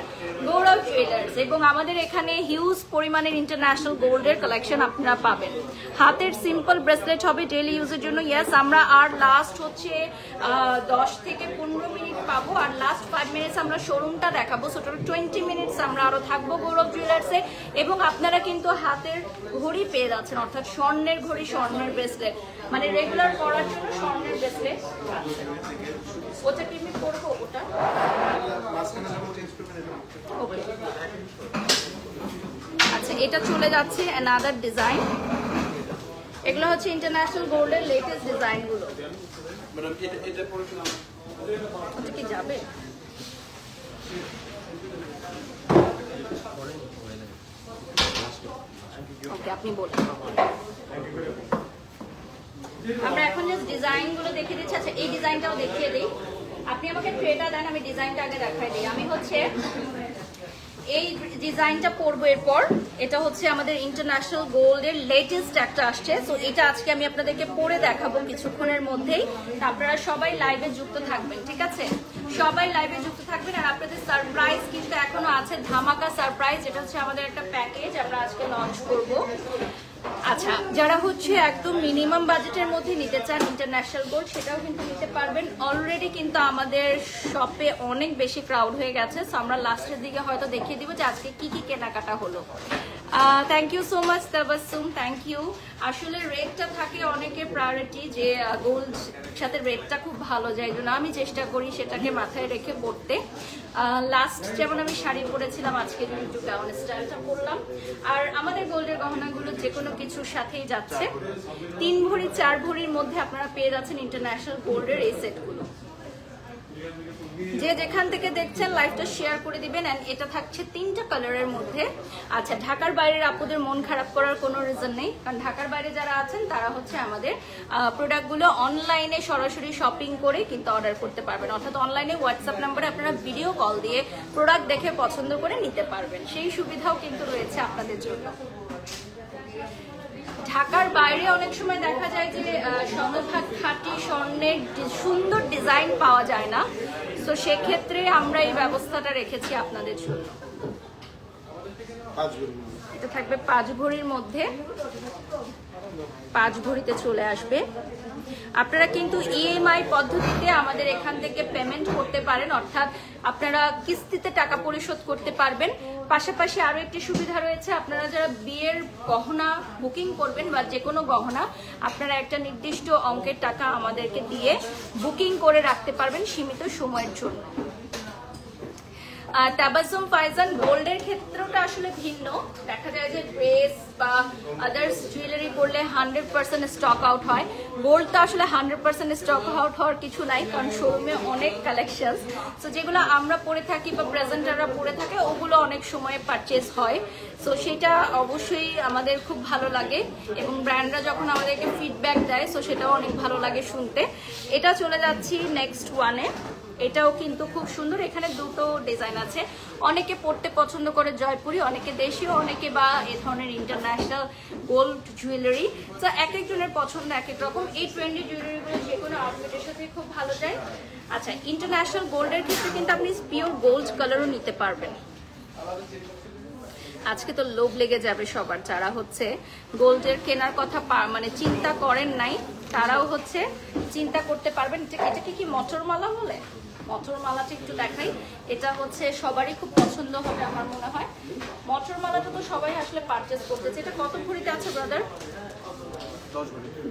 গৌরব জুয়েলার্স, এবং আমাদের এখানে হিউজ পরিমাণের ইন্টারন্যাশনাল গোল্ডের কালেকশন আপনারা পাবেন। হাতের সিম্পল ব্রেসলেট হবে ডেইলি ইউজের জন্য। ইয়েস, আমরা আর লাস্ট হচ্ছে 10 থেকে 15 মিনিট পাবো, আর লাস্ট 5 মিনিটস আমরা শোরুমটা দেখাবো। সো টোটাল 20 মিনিটস আমরা আরো থাকবো গৌরব জুয়েলার্সে। এবং আপনারা কিন্তু হাতের ঘড়ি পেয়ে যাচ্ছেন, অর্থাৎ স্বর্ণের ঘড়ি, স্বর্ণের ব্রেসলেট, মানে রেগুলার পরার জন্য স্বর্ণের ব্রেসলেট। ওটা কি আমি করবো? ওটা ওকে আচ্ছা, এটা চলে যাচ্ছে অ্যানাদার ডিজাইন। এগুলো হচ্ছে ইন্টারন্যাশনাল গোল্ডের লেটেস্ট ডিজাইন গুলো। ওটা কি যাবে? ওকে আপনি বলুন। আমরা এখন জাস্ট ডিজাইন গুলো দেখিয়ে দিচ্ছি। আচ্ছা এই ডিজাইনটাও দেখিয়ে দিই। আপনি আমাকে ট্রেটা দেন, আমি ডিজাইনটা আগে দেখাই দিই। আমি হচ্ছে এই ডিজাইনটা পরবো এরপর। এটা হচ্ছে আমাদের ইন্টারন্যাশনাল গোল্ডের লেটেস্ট একটা আসছে। তো এটা আজকে আমি আপনাদেরকে পরে দেখাবো কিছুক্ষণের মধ্যেই। আপনারা সবাই লাইভে যুক্ত থাকবেন, ঠিক আছে? সবাই লাইভে যুক্ত থাকবেন। আর আপনাদের সারপ্রাইজ কিন্তু এখনো আছে, ধামাকা সারপ্রাইজ। এটা হচ্ছে আমাদের একটা প্যাকেজ আমরা আজকে লঞ্চ করব। আচ্ছা, যারা হচ্ছে একদম মিনিমাম বাজেটের মধ্যে নিতে চান ইন্টারন্যাশনাল গোল্ড, সেটাও কিন্তু নিতে পারবেন। অলরেডি কিন্তু আমাদের শপে অনেক বেশি ক্রাউড হয়ে গেছে। সো আমরা লাস্টের দিকে হয়তো দেখিয়ে দিব যে আজকে কি কি কেনাকাটা হলো। Thank you so much Tabassum, thank you. আসলে রেটটা থাকে অনেকের প্রায়োরিটি, যে গোল্ড সাথে রেটটা খুব ভালো যায়, জন্য আমি চেষ্টা করি সেটাকে মাথায় রেখে পড়তে। লাস্ট যেমন আমি শাড়ি পরেছিলাম, আজকে একটু গাউন স্টাইলটা পরলাম। আর আমাদের গোল্ডের গহনাগুলো যে কোনো কিছুর সাথেই যাচ্ছে। 3 ভরি 4 ভরির মধ্যে আপনারা পেয়ে যাচ্ছেন ইন্টারন্যাশনাল গোল্ডের এই সেটগুলো। যে যেখান থেকে দেখছেন লাইভটা শেয়ার করে দিবেন। এন্ড এটা থাকছে 3টা কালারের মধ্যে। আচ্ছা, ঢাকার বাইরের আপুদের মন খারাপ করার কোনো রিজন নেই, কারণ ঢাকার বাইরে যারা আছেন তারা হচ্ছে আমাদের প্রোডাক্টগুলো অনলাইনে সরাসরি শপিং করে কিন্তু অর্ডার করতে পারবেন। অর্থাৎ অনলাইনে হোয়াটসঅ্যাপ নাম্বারে আপনারা ভিডিও কল দিয়ে প্রোডাক্ট দেখে পছন্দ করে নিতে পারবেন। সেই সুবিধাও কিন্তু রয়েছে আপনাদের জন্য। ঢাকার বাইরে অনেক সময় দেখা যায় যে শতভাগ খাঁটি স্বর্ণের সুন্দর ডিজাইন পাওয়া যায় না। তো সেক্ষেত্রে আমরা এই ব্যবস্থাটা রেখেছি আপনাদের জন্য। এটা থাকবে 5 ভরির মধ্যে, 5 ভরিতে চলে আসবে। আপনারা কিন্তু ইএমআই পদ্ধতিতে আমাদের এখান থেকে পেমেন্ট করতে পারেন, অর্থাৎ আপনারা কিস্তিতে টাকা পরিশোধ করতে পারবেন। পাশাপাশি আরো একটি সুবিধা রয়েছে, আপনারা যারা বিয়ের গহনা বুকিং করবেন বা যে কোনো গহনা, আপনারা একটা নির্দিষ্ট অঙ্কের টাকা আমাদেরকে দিয়ে বুকিং করে রাখতে পারবেন সীমিত সময়ের জন্য। তাবাসসুম ফাইজান, গোল্ডের ক্ষেত্রটা আসলে ভিন্ন। দেখা যায় যে ড্রেস বা আদার্স জুয়েলারি পরলে 100% স্টক আউট হয়। গোল্ডটা আসলে 100% স্টক আউট হওয়ার কিছু নাই, কারণ শোরুমে অনেক কালেকশন। সো যেগুলো আমরা পরে থাকি বা প্রেজেন্টাররা পরে থাকে, ওগুলো অনেক সময় পারচেজ হয়। সো সেটা অবশ্যই আমাদের খুব ভালো লাগে, এবং ব্র্যান্ডরা যখন আমাদেরকে ফিডব্যাক দেয়, সো সেটাও অনেক ভালো লাগে শুনতে। এটা চলে যাচ্ছি নেক্সট ওয়ানে। এটাও কিন্তু খুব সুন্দর। এখানে দুটো ডিজাইন আছে। অনেকে পড়তে পছন্দ করে জয়পুরি, অনেকে দেশীয়, অনেকে বা এ ধরনের ইন্টারন্যাশনাল গোল্ড জুয়েলারি। তো এক একজনের পছন্দ এক এক রকম। এই ট্রেন্ডি জুয়েলারিগুলো যে কোনো আউটফিটের সাথে খুব ভালো যায়। আচ্ছা, ইন্টারন্যাশনাল গোল্ডের ক্ষেত্রে কিন্তু আপনি পিওর গোল্ড কালারও নিতে পারবেন। আজকে তো লোভ লেগে যাবে সবার, যারা হচ্ছে গোল্ডের কেনার কথা মানে চিন্তা করেন নাই, তারাও হচ্ছে চিন্তা করতে পারবেন। এটা কি মটরমালা বলে? মটরমালাটা একটু দেখাই। এটা হচ্ছে সবারই খুব পছন্দ হবে আমার মনে হয়। মটরমালাটা তো সবাই আসলে পারচেজ করতেছে। এটা কত ভরিতে আছে ব্রাদার?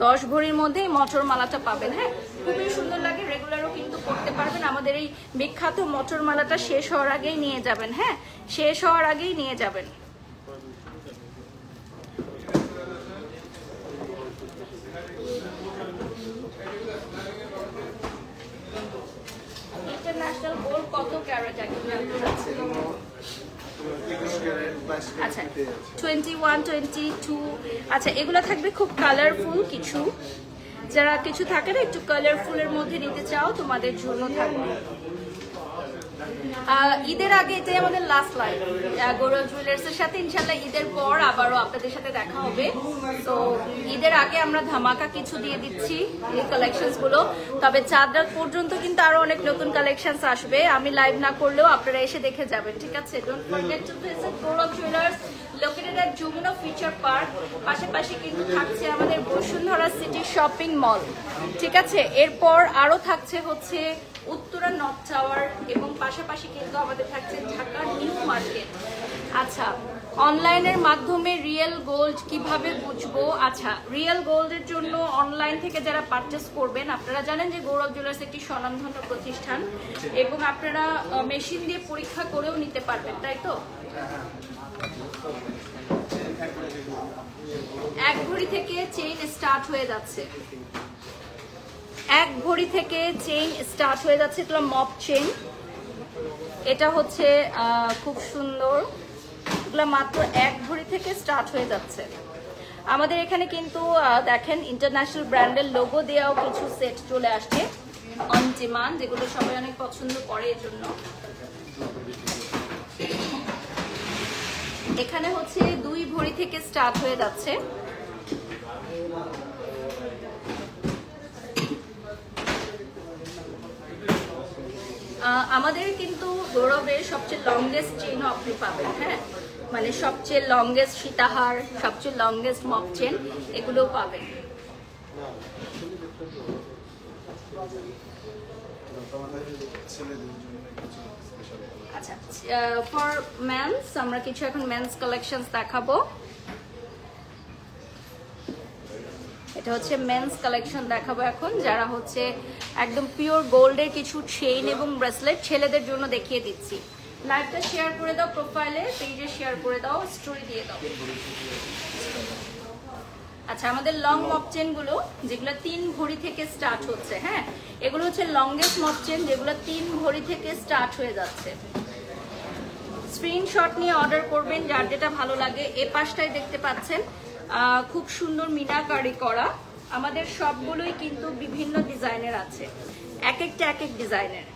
10 ভরির মধ্যে মটর মালাটা পাবেন। হ্যাঁ, খুবই সুন্দর লাগে, রেগুলারও কিন্তু করতে পারবেন। আমাদের এই বিখ্যাত মটর মালাটা শেষ হওয়ার আগেই নিয়ে যাবেন। হ্যাঁ, শেষ হওয়ার আগেই নিয়ে যাবেন। ইন্টারন্যাশনাল গোল্ড কত ক্যারেট আচ্ছা 21, 22। আচ্ছা, এগুলো থাকবে খুব কালারফুল কিছু, যারা কিছু থাকে না একটু কালারফুলের মধ্যে নিতে চাও তোমাদের জন্য থাকবে। ঈদের আগে এটাই আমাদের লাস্ট লাইভ গৌরব জুয়েলার্স এর সাথে। ইনশাল্লাহ ঈদের পর আবারও আপনাদের সাথে দেখা হবে। তো ঈদের আগে আমরা ধামাকা কিছু দিয়ে দিচ্ছি এই কালেকশনস গুলো। তবে চাঁদ রাত পর্যন্ত কিন্তু আরো অনেক নতুন কালেকশনস আসবে, আমি লাইভ না করলেও আপনারা এসে দেখে যাবেন, ঠিক আছে? Don't forget to visit Gourav jewellers located at Jamuna Future Park. পাশাপাশি কিন্তু থাকছে আমাদের বসুন্ধরা সিটি শপিং মল, ঠিক আছে? এরপর আরো থাকছে হচ্ছে উত্তরা নর্থ টাওয়ার এবং পাশাপাশি কিন্তু আমাদের থাকছে ঢাকা নিউ মার্কেট। আচ্ছা, অনলাইনের মাধ্যমে রিয়েল গোল্ড কিভাবে বুঝবো? আচ্ছা, রিয়েল গোল্ডের জন্য অনলাইন থেকে যারা পারচেস করবেন, আপনারা জানেন যে গৌরব জুয়েলার্স একটি স্বনামধন্য প্রতিষ্ঠান এবং আপনারা মেশিন দিয়ে পরীক্ষা করেও নিতে পারবেন, তাই তো? 1 ভরি থেকে চেইন স্টার্ট হয়ে যাচ্ছে, 1 ভরি থেকে চেইন স্টার্ট হয়ে যাচ্ছে। এগুলো মপ চেইন, এটা হচ্ছে খুব সুন্দর, এগুলো মাত্র 1 ভরি থেকে স্টার্ট হয়ে যাচ্ছে। আমাদের এখানে কিন্তু দেখেন ইন্টারন্যাশনাল ব্র্যান্ডের লোগো দেওয়াও কিছু সেট চলে আসছে অন ডিমান্ড, যেগুলো সবাই অনেক পছন্দ করে। এর জন্য এখানে হচ্ছে 2 ভরি থেকে স্টার্ট হয়ে যাচ্ছে। আমাদের কিন্তু গৌরবের সবচেয়ে লংগেস্ট চেইন আপনি পাবেন। হ্যাঁ, মানে সবচেয়ে লংগেস্ট সীতাহার, সবচেয়ে লংগেস্ট মপ চেন, এগুলোও পাবেন। আচ্ছা, ফর মেন্স আমরা কিছু এখন মেন্স কালেকশনস দেখাবো। এটা হচ্ছে মেন্স কালেকশন দেখাবো এখন, যারা হচ্ছে একদম পিওর গোল্ডের কিছু চেইন এবং ব্রেসলেট ছেলেদের জন্য দেখিয়ে দিচ্ছি। লাইভটা শেয়ার করে দাও, প্রোফাইলে পেজে শেয়ার করে দাও, স্টোরি দিয়ে দাও। আচ্ছা, আমাদের লং মপ চেন গুলো যেগুলো 3 ভরি থেকে স্টার্ট হচ্ছে, হ্যাঁ, এগুলো হচ্ছে লংগেস্ট মপ চেন যেগুলো 3 ভরি থেকে স্টার্ট হয়ে যাচ্ছে। স্ক্রিনশট নিয়ে অর্ডার করবেন যার যেটা ভালো লাগে। এ পাশটায় দেখতে পাচ্ছেন খুব সুন্দর মিনাকারি করা, আমাদের সবগুলোই কিন্তু বিভিন্ন ডিজাইনের আছে, এক একটা এক এক ডিজাইনের।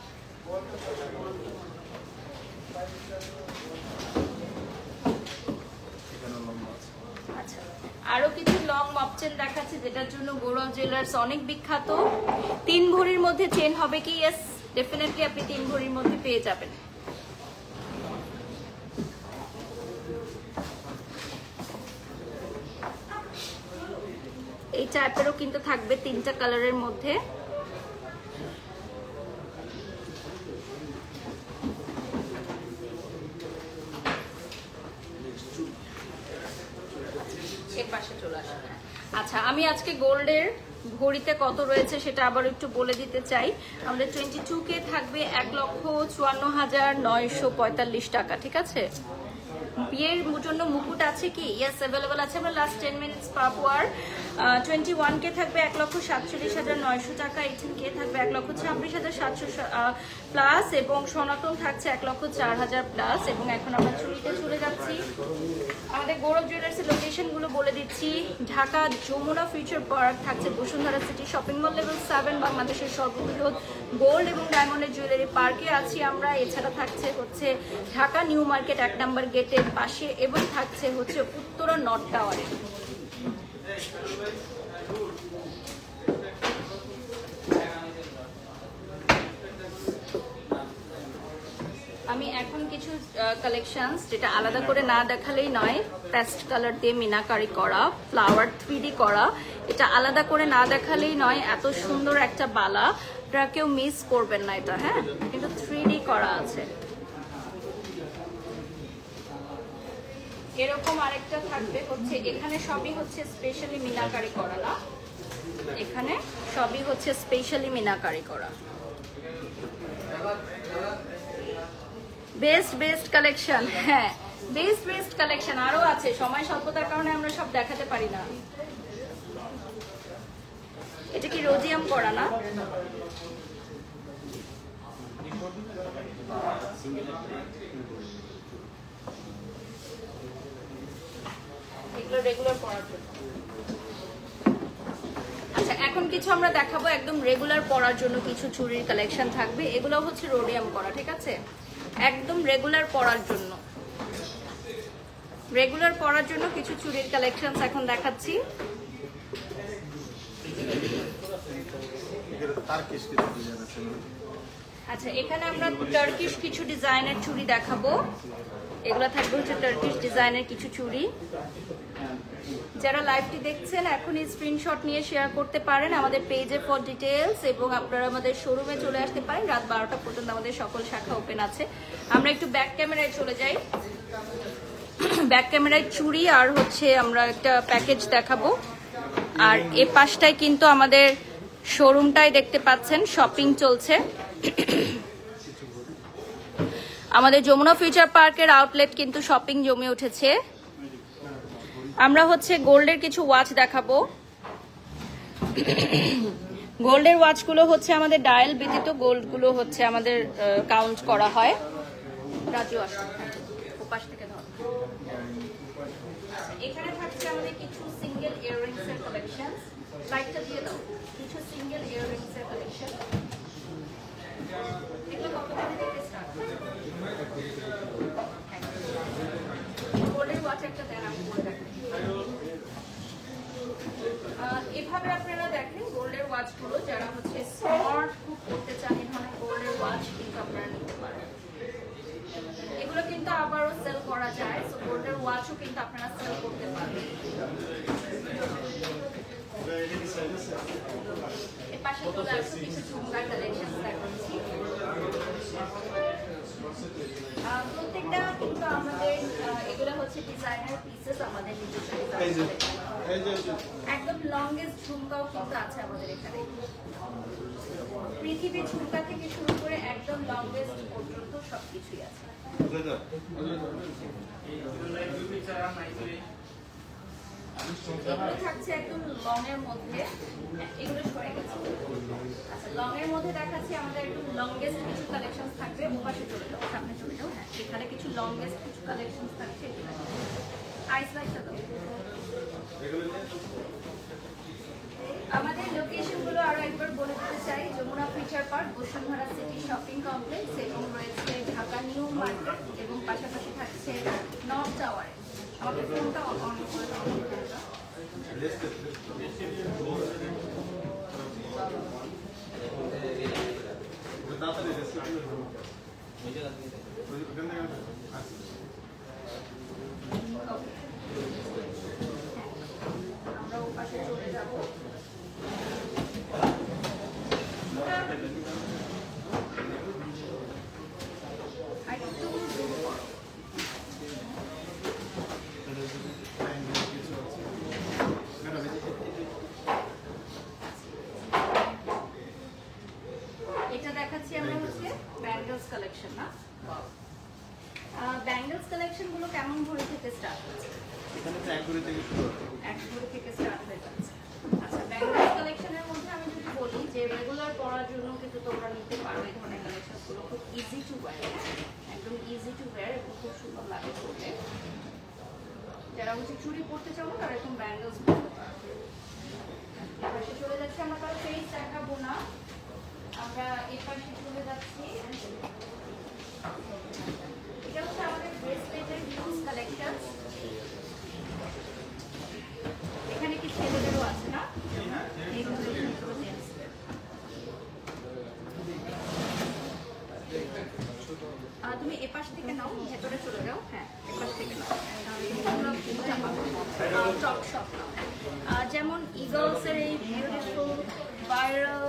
আচ্ছা, আরো কিছু লং মপ চেন দেখাচ্ছি যেটার জন্য গৌরব জুয়েলার্স অনেক বিখ্যাত। 3 ভরির মধ্যে চেন হবে কি? ইয়েস, ডেফিনেটলি আপনি 3 ভরির মধ্যে পেয়ে যাবেন। এই টাইপেরও কিন্তু থাকবে 3টা কালারের মধ্যে। এর পাশে চলে আসবে। আচ্ছা, আমি আজকে গোল্ডের ঘড়িতে কত রয়েছে সেটা আবার একটু বলে দিতে চাই। আমাদের 22K থাকবে 1,54,945 টাকা, ঠিক আছে? বিয়ের জন্য মুকুট আছে কি? ইয়েস, অ্যাভেলেবল আছে। আমরা লাস্ট 10 মিনিটস পাবো। আর 21K থাকবে 1,47,900 টাকা, 18K থাকবে 1,26,700 প্লাস এবং সনাতন থাকছে 1,04,000 প্লাস। এবং এখন আমরা চুরিতে চলে যাচ্ছি। আমাদের গৌরব জুয়েলার্সের লোকেশনগুলো বলে দিচ্ছি। ঢাকা যমুনা ফিউচার পার্ক থাকছে Bashundhara City shopping mall level 7, বাংলাদেশের সর্ববৃহৎ গোল্ড এবং ডায়মন্ডের জুয়েলারি পার্কে আছি আমরা। এছাড়া থাকছে হচ্ছে ঢাকা নিউ মার্কেট 1 নম্বর গেটের পাশে এবং থাকছে হচ্ছে উত্তরা নর্থ টাওয়ারে। আমি এখন কিছু কালেকশনস যেটা আলাদা করে না দেখালেই নয়, পেস্ট কালার দিয়ে মিনাকারি করা, ফ্লাওয়ার 3D করা, এটা আলাদা করে না দেখালেই নয়। এত সুন্দর একটা বালা, আপনারা কেউ মিস করবেন না এটা। হ্যাঁ, কিন্তু 3D করা আছে। এরকম আরেকটা থাকবে হচ্ছে, এখানে সবই হচ্ছে স্পেশালি মিনাকারি করা না, এখানে সবই হচ্ছে স্পেশালি মিনাকারি করা। বেস্ট কালেকশন, হ্যাঁ বেস্ট কালেকশন আরো আছে, সময় স্বল্পতার কারণে আমরা সব দেখাতে পারি না। এটা কি রোজিয়াম করা না? এগুলো রেগুলার পরার জন্য। আচ্ছা এখন কিছু আমরা দেখাবো একদম রেগুলার পরার জন্য কিছু চুড়ির কালেকশন থাকবে, এগুলো হচ্ছে রোডিয়াম করা, ঠিক আছে? একদম রেগুলার পরার জন্য, রেগুলার পরার জন্য কিছু চুড়ির কালেকশন এখন দেখাচ্ছি। আচ্ছা এখানে আমরা টার্কিশ কিছু ডিজাইনের চুড়ি দেখাবো, এগুলো থাকবে হচ্ছে টার্কিশ ডিজাইনের কিছু চুড়ি। যারা লাইভটি দেখছেন এখনই স্ক্রিনশট নিয়ে শেয়ার করতে পারেন আমাদের পেজে ফর ডিটেলস, এবং আপনারা আমাদের শোরুমে চলে আসতে পারেন, রাত 12টা পর্যন্ত আমাদের সকল শাখা ওপেন আছে। আমরা একটু ব্যাক ক্যামেরায় চলে যাই, ব্যাক ক্যামেরায় চুড়ি আর হচ্ছে আমরা একটা প্যাকেজ দেখাবো। আর এ পাশটায় কিন্তু আমাদের শোরুমটাই দেখতে পাচ্ছেন, শপিং চলছে। আমাদের যমুনা ফিউচার পার্কের আউটলেট কিন্তু শপিং জমে উঠেছে। আমরা হচ্ছে গোল্ডের কিছু ওয়াচ দেখাবো। গোল্ডের ওয়াচগুলো হচ্ছে আমাদের ডায়াল ব্যতীত গোল্ডগুলো হচ্ছে আমাদের কাউন্ট করা হয়। রাজু আসুন, ওপাশ থেকে ধর। এখানে থাকছে আমাদের কিছু সিঙ্গেল ইয়াররিংস এর কালেকশন, লাইটটা দিয়ে দাও, কিছু সিঙ্গেল ইয়াররিংস এর কালেকশন। এগুলো কত করে দিতে স্টার্ট? গোল্ডের ওয়াচ একটা দেন, আমি বলে রাখি। এভাবে আপনারা দেখেন গোল্ডের ওয়াচগুলো, যারা হচ্ছে স্মার্ট খুব করতে চান এই ধরনের গোল্ডের ওয়াচ কিন্তু আপনারা নিতে পারেন। এগুলো কিন্তু আবারও সেল করা যায়, সো গোল্ডের ওয়াচও কিন্তু আপনারা সেল করতে পারেন। এর পাশে চলে আসছে কিছু ঝুমকার কালেকশন দেখাচ্ছি। প্রত্যেকটা কিন্তু আমাদের এগুলো হচ্ছে ডিজাইনার পিসেস, আমাদের একদম লংগেস্ট ঝুমকাও কিন্তু আছে আমাদের এখানে। পৃথিবীর ঝুমকা থেকে শুরু করে একদম লংগেস্ট পর্যন্ত সবকিছুই আছে। এগুলো থাকছে একদম লং এর মধ্যে, এগুলো সরে গেছে। আচ্ছা লং এর মধ্যে দেখাচ্ছি আমাদের একদম লংগেস্ট কিছু কালেকশন থাকবে। ওপাশে চলে যাও, সামনে চলে যাও, হ্যাঁ এখানে কিছু লংগেস্ট কিছু কালেকশন থাকছে। আইস লাইটটা দাও। আমাদের লোকেশন গুলো আরো একবার বলে দিতে চাই, Jamuna Future Park, Bashundhara City shopping complex, এবং রয়েছে ঢাকা নিউ মার্কেট, এবং পাশাপাশি থাকছে নর্থ টাওয়ারে। আমাদের ফোনটা অন করে দাও। আমরা ও পাশে চলে যাবো। এটা দেখাচ্ছি আমরা হচ্ছে ব্যাঙ্গলস কালেকশন না। ব্যাঙ্গলস কালেকশন গুলো কেমন ভরি থেকে স্টার্ট হচ্ছে? এখানে তো 1 ভরি থেকে শুরু হচ্ছে। 1 ভরি থেকে স্টার্ট হয়ে যাচ্ছে। আচ্ছা ব্যাঙ্গলস কালেকশনের মধ্যে আমি যদি বলি যে রেগুলার পরার জন্য কিন্তু তোমরা নিতে পারো এই ধরনের কালেকশন গুলো, খুব ইজি টু ওয়্যার, একদম ইজি টু ওয়্যার এবং খুব সুন্দর লাগে পরতে। যারা হচ্ছে চুড়ি পরতে চাও তারা এরকম ব্যাঙ্গলস পরতে পারো। এপাশে চলে যাচ্ছে, আমরা কারো ফেস দেখাবো না, আমরা এপাশে চলে যাচ্ছি। এটা হচ্ছে আমাদের ব্রেসলেটের হিউজ কালেকশন। এখানে কি ছেলেদেরও আছে না? তুমি এপাশ থেকে নাও, ভেতরে চলে যাও, হ্যাঁ এপাশ থেকে নাও, যেমন ইগলস এর এই বিউটিফুল ভাইরাল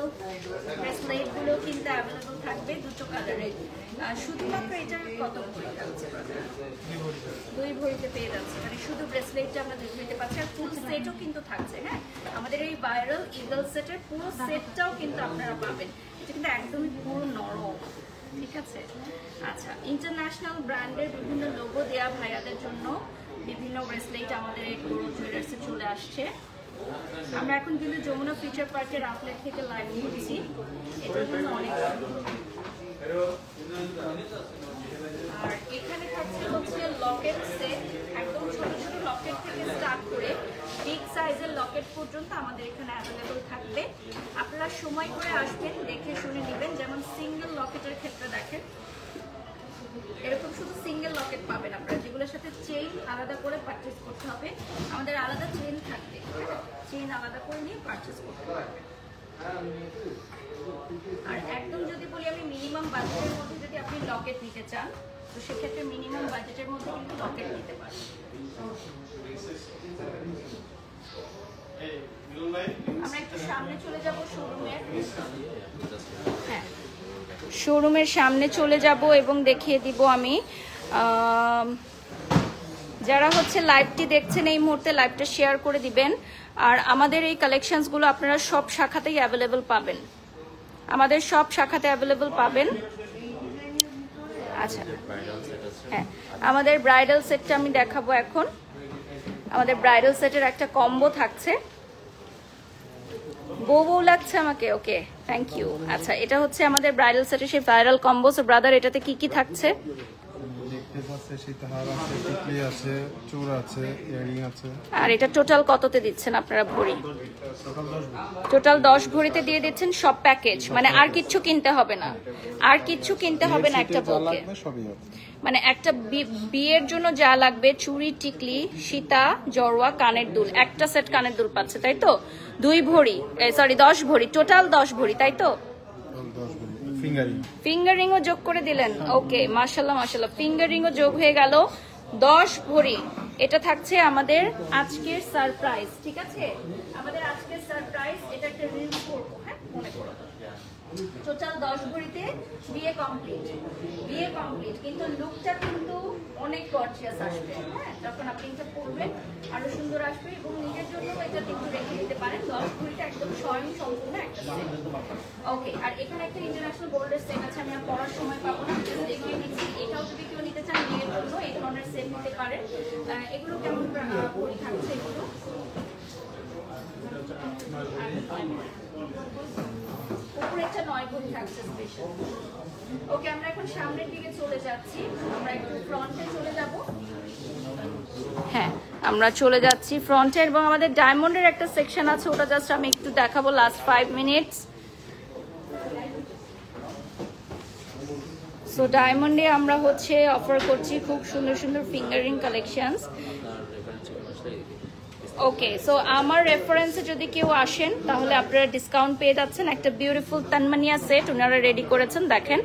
ব্রেসলেট গুলো কিন্তু অ্যাভেলেবল থাকবে দুটো কালারে। শুধুমাত্র এটার কত ভরি থাকছে? 2 ভরিতে পেয়ে যাচ্ছে, মানে শুধু ব্রেসলেটটা আমরা 2 ভরিতে পাচ্ছি। আর ফুল সেটও কিন্তু থাকছে। হ্যাঁ, আমাদের এই ভাইরাল ইগল সেটের পুরো সেটটাও কিন্তু আপনারা পাবেন। এটা কিন্তু একদমই পুরো নরম, ঠিক আছে? আচ্ছা, ইন্টারন্যাশনাল ব্র্যান্ডের বিভিন্ন লোগো দেয়া ভাইয়াদের জন্য বিভিন্ন ব্রেসলেট আমাদের এই গৌরব জুয়েলার্সে চলে আসছে। আমরা এখন কিন্তু যমুনা ফিউচার পার্কের আউটলেট থেকে লাইভ করছি। এটার জন্য অনেক আর এখানে থাকছে হচ্ছে লকেট সেট, একদম ছোট ছোট লকেট থেকে স্টার্ট করে বিগ সাইজের লকেট পর্যন্ত আমাদের এখানে অ্যাভেলেবল থাকবে। আপনারা সময় করে আসবেন, দেখে শুনে নেবেন। যেমন সিঙ্গেল লকেটের ক্ষেত্রে দেখেন এরকম শুধু সিঙ্গেল লকেট পাবেন আপনারা, যেগুলোর সাথে চেইন আলাদা করে পারচেজ করতে হবে। আমাদের আলাদা চেইন থাকবে, চেইন আলাদা করে নিয়ে পারচেজ করতে হবে। আর একদম যদি বলি আমি মিনিমাম বাজেটের মধ্যে যদি আপনি লকেট নিতে চান, তো সেক্ষেত্রে মিনিমাম বাজেটের মধ্যে কিন্তু লকেট নিতে পারেন। আমরা একটু সামনে চলে যাব শোরুমের। হ্যাঁ, শোরুমের সামনে চলে যাব এবং দেখিয়ে দিব আমি। যারা হচ্ছে লাইভটি দেখছেন এই মুহূর্তে লাইভটা শেয়ার করে দিবেন। আর আমাদের এই কালেকশনসগুলো আপনারা সব শাখাতেই অ্যাভেলেবল পাবেন, আমাদের সব শাখাতে অ্যাভেলেবল পাবেন। আচ্ছা, হ্যাঁ, আমাদের ব্রাইডাল সেটটা আমি দেখাবো এখন। আমাদের ব্রাইডাল সেটের একটা কম্বো থাকছে। বউ লাগছে আমাকে, ওকে, থ্যাংক ইউ। আচ্ছা, এটা হচ্ছে আমাদের ব্রাইডাল সেটের সেই ভাইরাল কম্বো। সো ব্রাদার, এটাতে কি কি থাকছে? আর এটা টোটাল কততে দিচ্ছেন আপনারা ভরি? টোটাল 10 ভরিতে দিয়ে দিচ্ছেন সব প্যাকেজ, মানে আর কিচ্ছু কিনতে হবে না, আর কিচ্ছু কিনতে হবে না একটা বউকে। মানে একটা বিয়ের জন্য যা লাগবে, চুড়ি, টিকলি, সীতা, জড়োয়া, কানের দুল, একটা সেট কানের দুল পাচ্ছে, তাই তো? 2 ভরি, সরি 10 ভরি, টোটাল 10 ভরি, তাই তো? ফিঙ্গারিংও যোগ করে দিলেন, ওকে, মাশাআল্লাহ মাশাআল্লাহ, ফিঙ্গারিংও যোগ হয়ে গেল 10 ভরি। এটা থাকছে আমাদের আজকের সারপ্রাইজ, ঠিক আছে? আমাদের আজকের সারপ্রাইজ, এটা একটা রিলস করব, হ্যাঁ, মনে করো। টোটাল 10 ভরিতে বিয়ে কমপ্লিট, বিয়ে কমপ্লিট, কিন্তু লুকটা কিন্তু অনেক গর্জিয়াস আসবে। হ্যাঁ, যখন আপনি এটা পরবেন আরো সুন্দর আসবে, এবং নিজের জন্য এটা কিন্তু রেখে দিতে পারেন। 10 ভরিতে একদম স্বয়ং সম্পূর্ণ একটা সেট। ওকে, আর এখানে একটা ইন্টারন্যাশনাল গোল্ডের সেট আছে, আমি আর পড়ার সময় পাবো না, দেখিয়ে দিচ্ছি। এটাও যদি কেউ নিতে চান বিয়ের জন্য এই ধরনের সেট নিতে পারেন। এগুলো কেমন ভরি থাকছে? এগুলো উপরে একটা 9 ভরি থাকছে স্পেশাল। ওকে, আমরা এখন সামনের দিকে চলে যাচ্ছি, আমরা একটু ফ্রন্টে চলে যাব। হ্যাঁ, আমরা চলে যাচ্ছি ফ্রন্টে, এবং আমাদের ডায়মন্ডের একটা সেকশন আছে, ওটা জাস্ট আমি একটু দেখাবো লাস্ট 5 মিনিটস। সো ডায়মন্ডে আমরা হচ্ছে অফার করছি খুব সুন্দর সুন্দর ফিঙ্গারিং কালেকশনস। ওকে, সো আমার রেফারেন্সে যদি কেউ আসেন তাহলে আপনারা ডিসকাউন্ট পেয়ে যাচ্ছেন। একটা বিউটিফুল তানমানিয়া সেট ওনারা রেডি করেছেন, দেখেন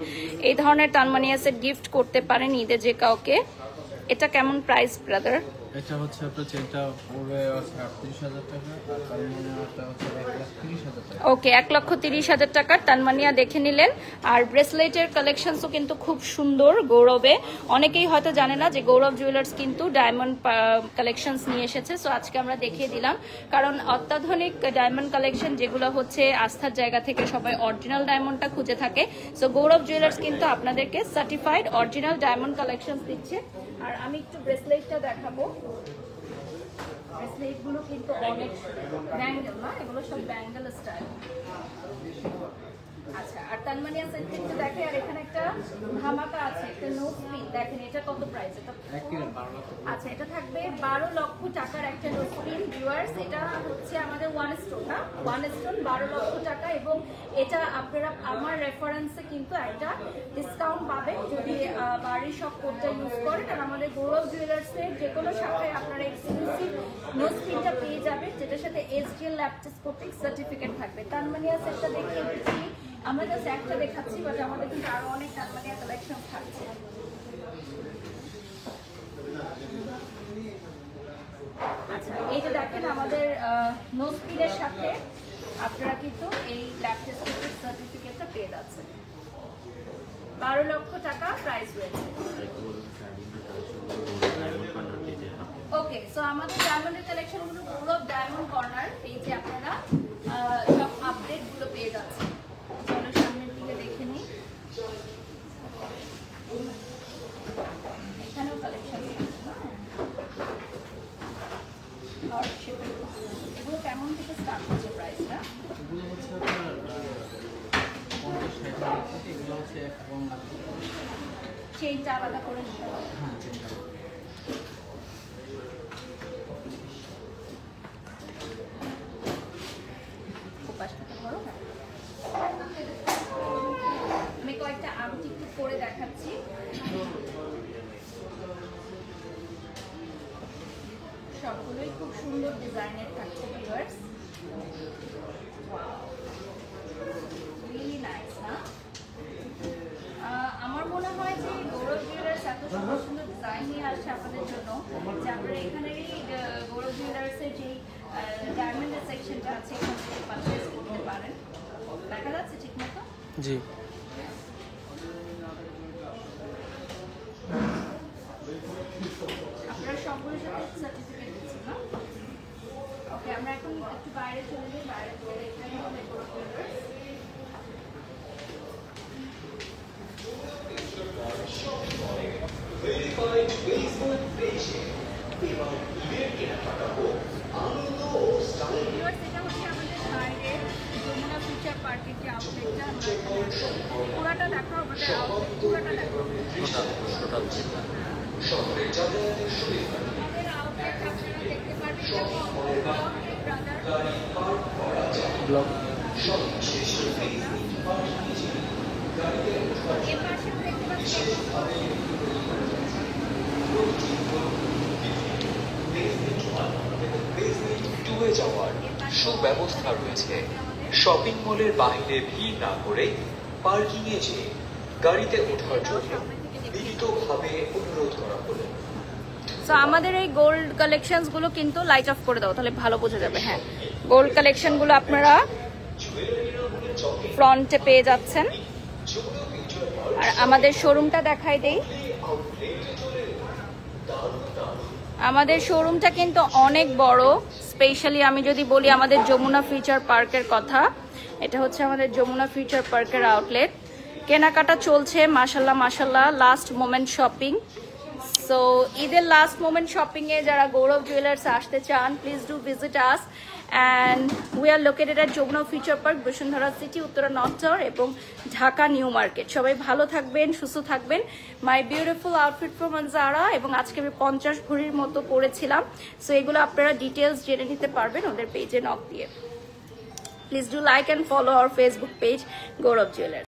এই ধরনের তানমানিয়া সেট গিফট করতে পারেন ঈদে যে কাউকে। এটা কেমন প্রাইস ব্রাদার? এটা হচ্ছে আপনার চেনটা পড়বে 38,000 টাকা, আর তানমানিয়াটা হচ্ছে 1,30,000 টাকা। ওকে, 1,30,000 টাকার তানমানিয়া দেখে নিলেন। আর ব্রেসলেটের কালেকশনসও কিন্তু খুব সুন্দর গৌরবে। অনেকেই হয়তো জানে না যে গৌরব জুয়েলার্স কিন্তু ডায়মন্ড কালেকশনস নিয়ে এসেছে। সো আজকে আমরা দেখিয়ে দিলাম, কারণ অত্যাধুনিক ডায়মন্ড কালেকশন যেগুলো হচ্ছে আস্থার জায়গা থেকে সবাই অরিজিনাল ডায়মন্ডটা খুঁজে থাকে। সো গৌরব জুয়েলার্স কিন্তু আপনাদেরকে সার্টিফাইড অরিজিনাল ডায়মন্ড কালেকশনস দিচ্ছে। আর আমি একটু ব্রেসলেটটা দেখাবো। ব্রেসলেট গুলো কিন্তু অনেক ব্যাঙ্গেল, না এগুলো সব ব্যাঙ্গেল স্টাইল। আচ্ছা, আর তানমানিয়া সেট একটু দেখে। আর এখানে একটা ধামাকা আছে, একটা নোজ পিন, দেখেন এটা কত প্রাইস? এটা আচ্ছা, এটা থাকবে 12 লক্ষ টাকার একটা নোজ পিন ভিউয়ার্স। এটা হচ্ছে আমাদের 1 স্টোন, না 1 স্টোন 12 লক্ষ টাকা। এবং এটা আপনারা আমার রেফারেন্সে কিন্তু একটা ডিসকাউন্ট পাবেন যদি বাড়ির সব কোডটা ইউজ করেন। আর আমাদের গৌরব জুয়েলার্সের যে কোনো শাখায় আপনারা এক্সক্লুসিভ নোজ পিনটা পেয়ে যাবেন, যেটার সাথে SGL ল্যাপটেস্কোপিক সার্টিফিকেট থাকবে। তানমানিয়া সেটটা দেখিয়ে দিচ্ছি, আমরা জাস্ট একটা দেখাচ্ছি, বাট আমাদের কিন্তু আরো অনেক তানমানিয়া কালেকশন থাকছে। আচ্ছা, এই যে দেখেন আমাদের নোজ পিনের সাথে আপনারা কিন্তু এই ল্যাব টেস্টের সার্টিফিকেটটা পেয়ে যাচ্ছেন। 12 লক্ষ টাকা প্রাইস রয়েছে। ওকে, সো আমাদের ডায়মন্ডের কালেকশনগুলো পুরো ডায়মন্ড কর্নার পেজে আপনারা সব আপডেটগুলো পেয়ে যাচ্ছেন। চলো সামনের দিকে দেখে নিই। এখানেও কালেকশন এগুলো কেমন থেকে স্টার্ট হচ্ছে প্রাইসটা? এগুলো হচ্ছে আপনার 50-60 হাজার থেকে, এগুলো হচ্ছে এক কম লাগবে। চেইনটা আলাদা করে নিতে হবে। হ্যাঁ চেনটা আমি কয়েকটা আংটি একটু করে দেখাচ্ছি। সবগুলোই খুব সুন্দর ডিজাইনের থাকছে ভিউয়ার্স। রিয়েলি নাইস না? আমার মনে হয় যে গৌরব জুয়েলার্স এত সুন্দর সুন্দর ডিজাইন নিয়ে আসছে আপনাদের জন্য যে আপনারা এখানেরই গৌরব জুয়েলার্সের যে ডায়মন্ডের সেকশনটা আছে এখান থেকে পারচেজ করতে পারেন। দেখা যাচ্ছে ঠিক মতো? জি। আপনারা সবগুলোর সাথে সার্টিফিকেট দিচ্ছেন না? ওকে, আমরা এখন একটু বাইরে চলে যাই। বাইরে চলে এখানে হবে গৌরব জুয়েলার্স। এটা হচ্ছে আমাদের বাইরের যমুনা ফিউচার পার্কের যে আউটলেটটা, আমরা পুরাটা দেখো, আমাদের আউটলেট পুরাটা দেখো। আমাদের আউটলেট আপনারা দেখতে পারবেন ব্লক এর পাশে দেখতে পাচ্ছেন টুয়ে যাওয়ার সুব্যবস্থা রয়েছে। শপিং মলের বাইরে ভিড় না করে পার্কিং এ যেয়ে গাড়িতে ওঠার জন্য বিনীতভাবে অনুরোধ করা হলো। সো আমাদের এই গোল্ড কালেকশনস গুলো কিন্তু লাইট অফ করে দাও, তাহলে ভালো বোঝা যাবে। হ্যাঁ, গোল্ড কালেকশন গুলো আপনারা ফ্রন্টে পেয়ে যাচ্ছেন। আর আমাদের শোরুমটা দেখাই দেই। আমাদের শোরুমটা কিন্তু অনেক বড়। স্পেশালি আমি যদি বলি আমাদের যমুনা ফিউচার পার্কের কথা, এটা হচ্ছে আমাদের যমুনা ফিউচার পার্কের আউটলেট। কেনাকাটা চলছে মাশাল্লাহ মাশাল্লাহ, লাস্ট মোমেন্ট শপিং। সো ঈদের লাস্ট মোমেন্ট শপিংয়ে যারা গৌরব জুয়েলার্স আসতে চান, please do visit us. And we are located at Jamuna Future Park, Bashundhara City, Uttara North Tower এবং ঢাকা নিউ মার্কেট। সবাই ভালো থাকবেন, সুস্থ থাকবেন। My beautiful outfit from Zara, এবং আজকে আমি 50 ভরির মতো পরেছিলাম। সো এগুলো আপনারা ডিটেলস জেনে নিতে পারবেন ওদের পেজে নক দিয়ে। Please do like and follow our Facebook page Gourav jewellers.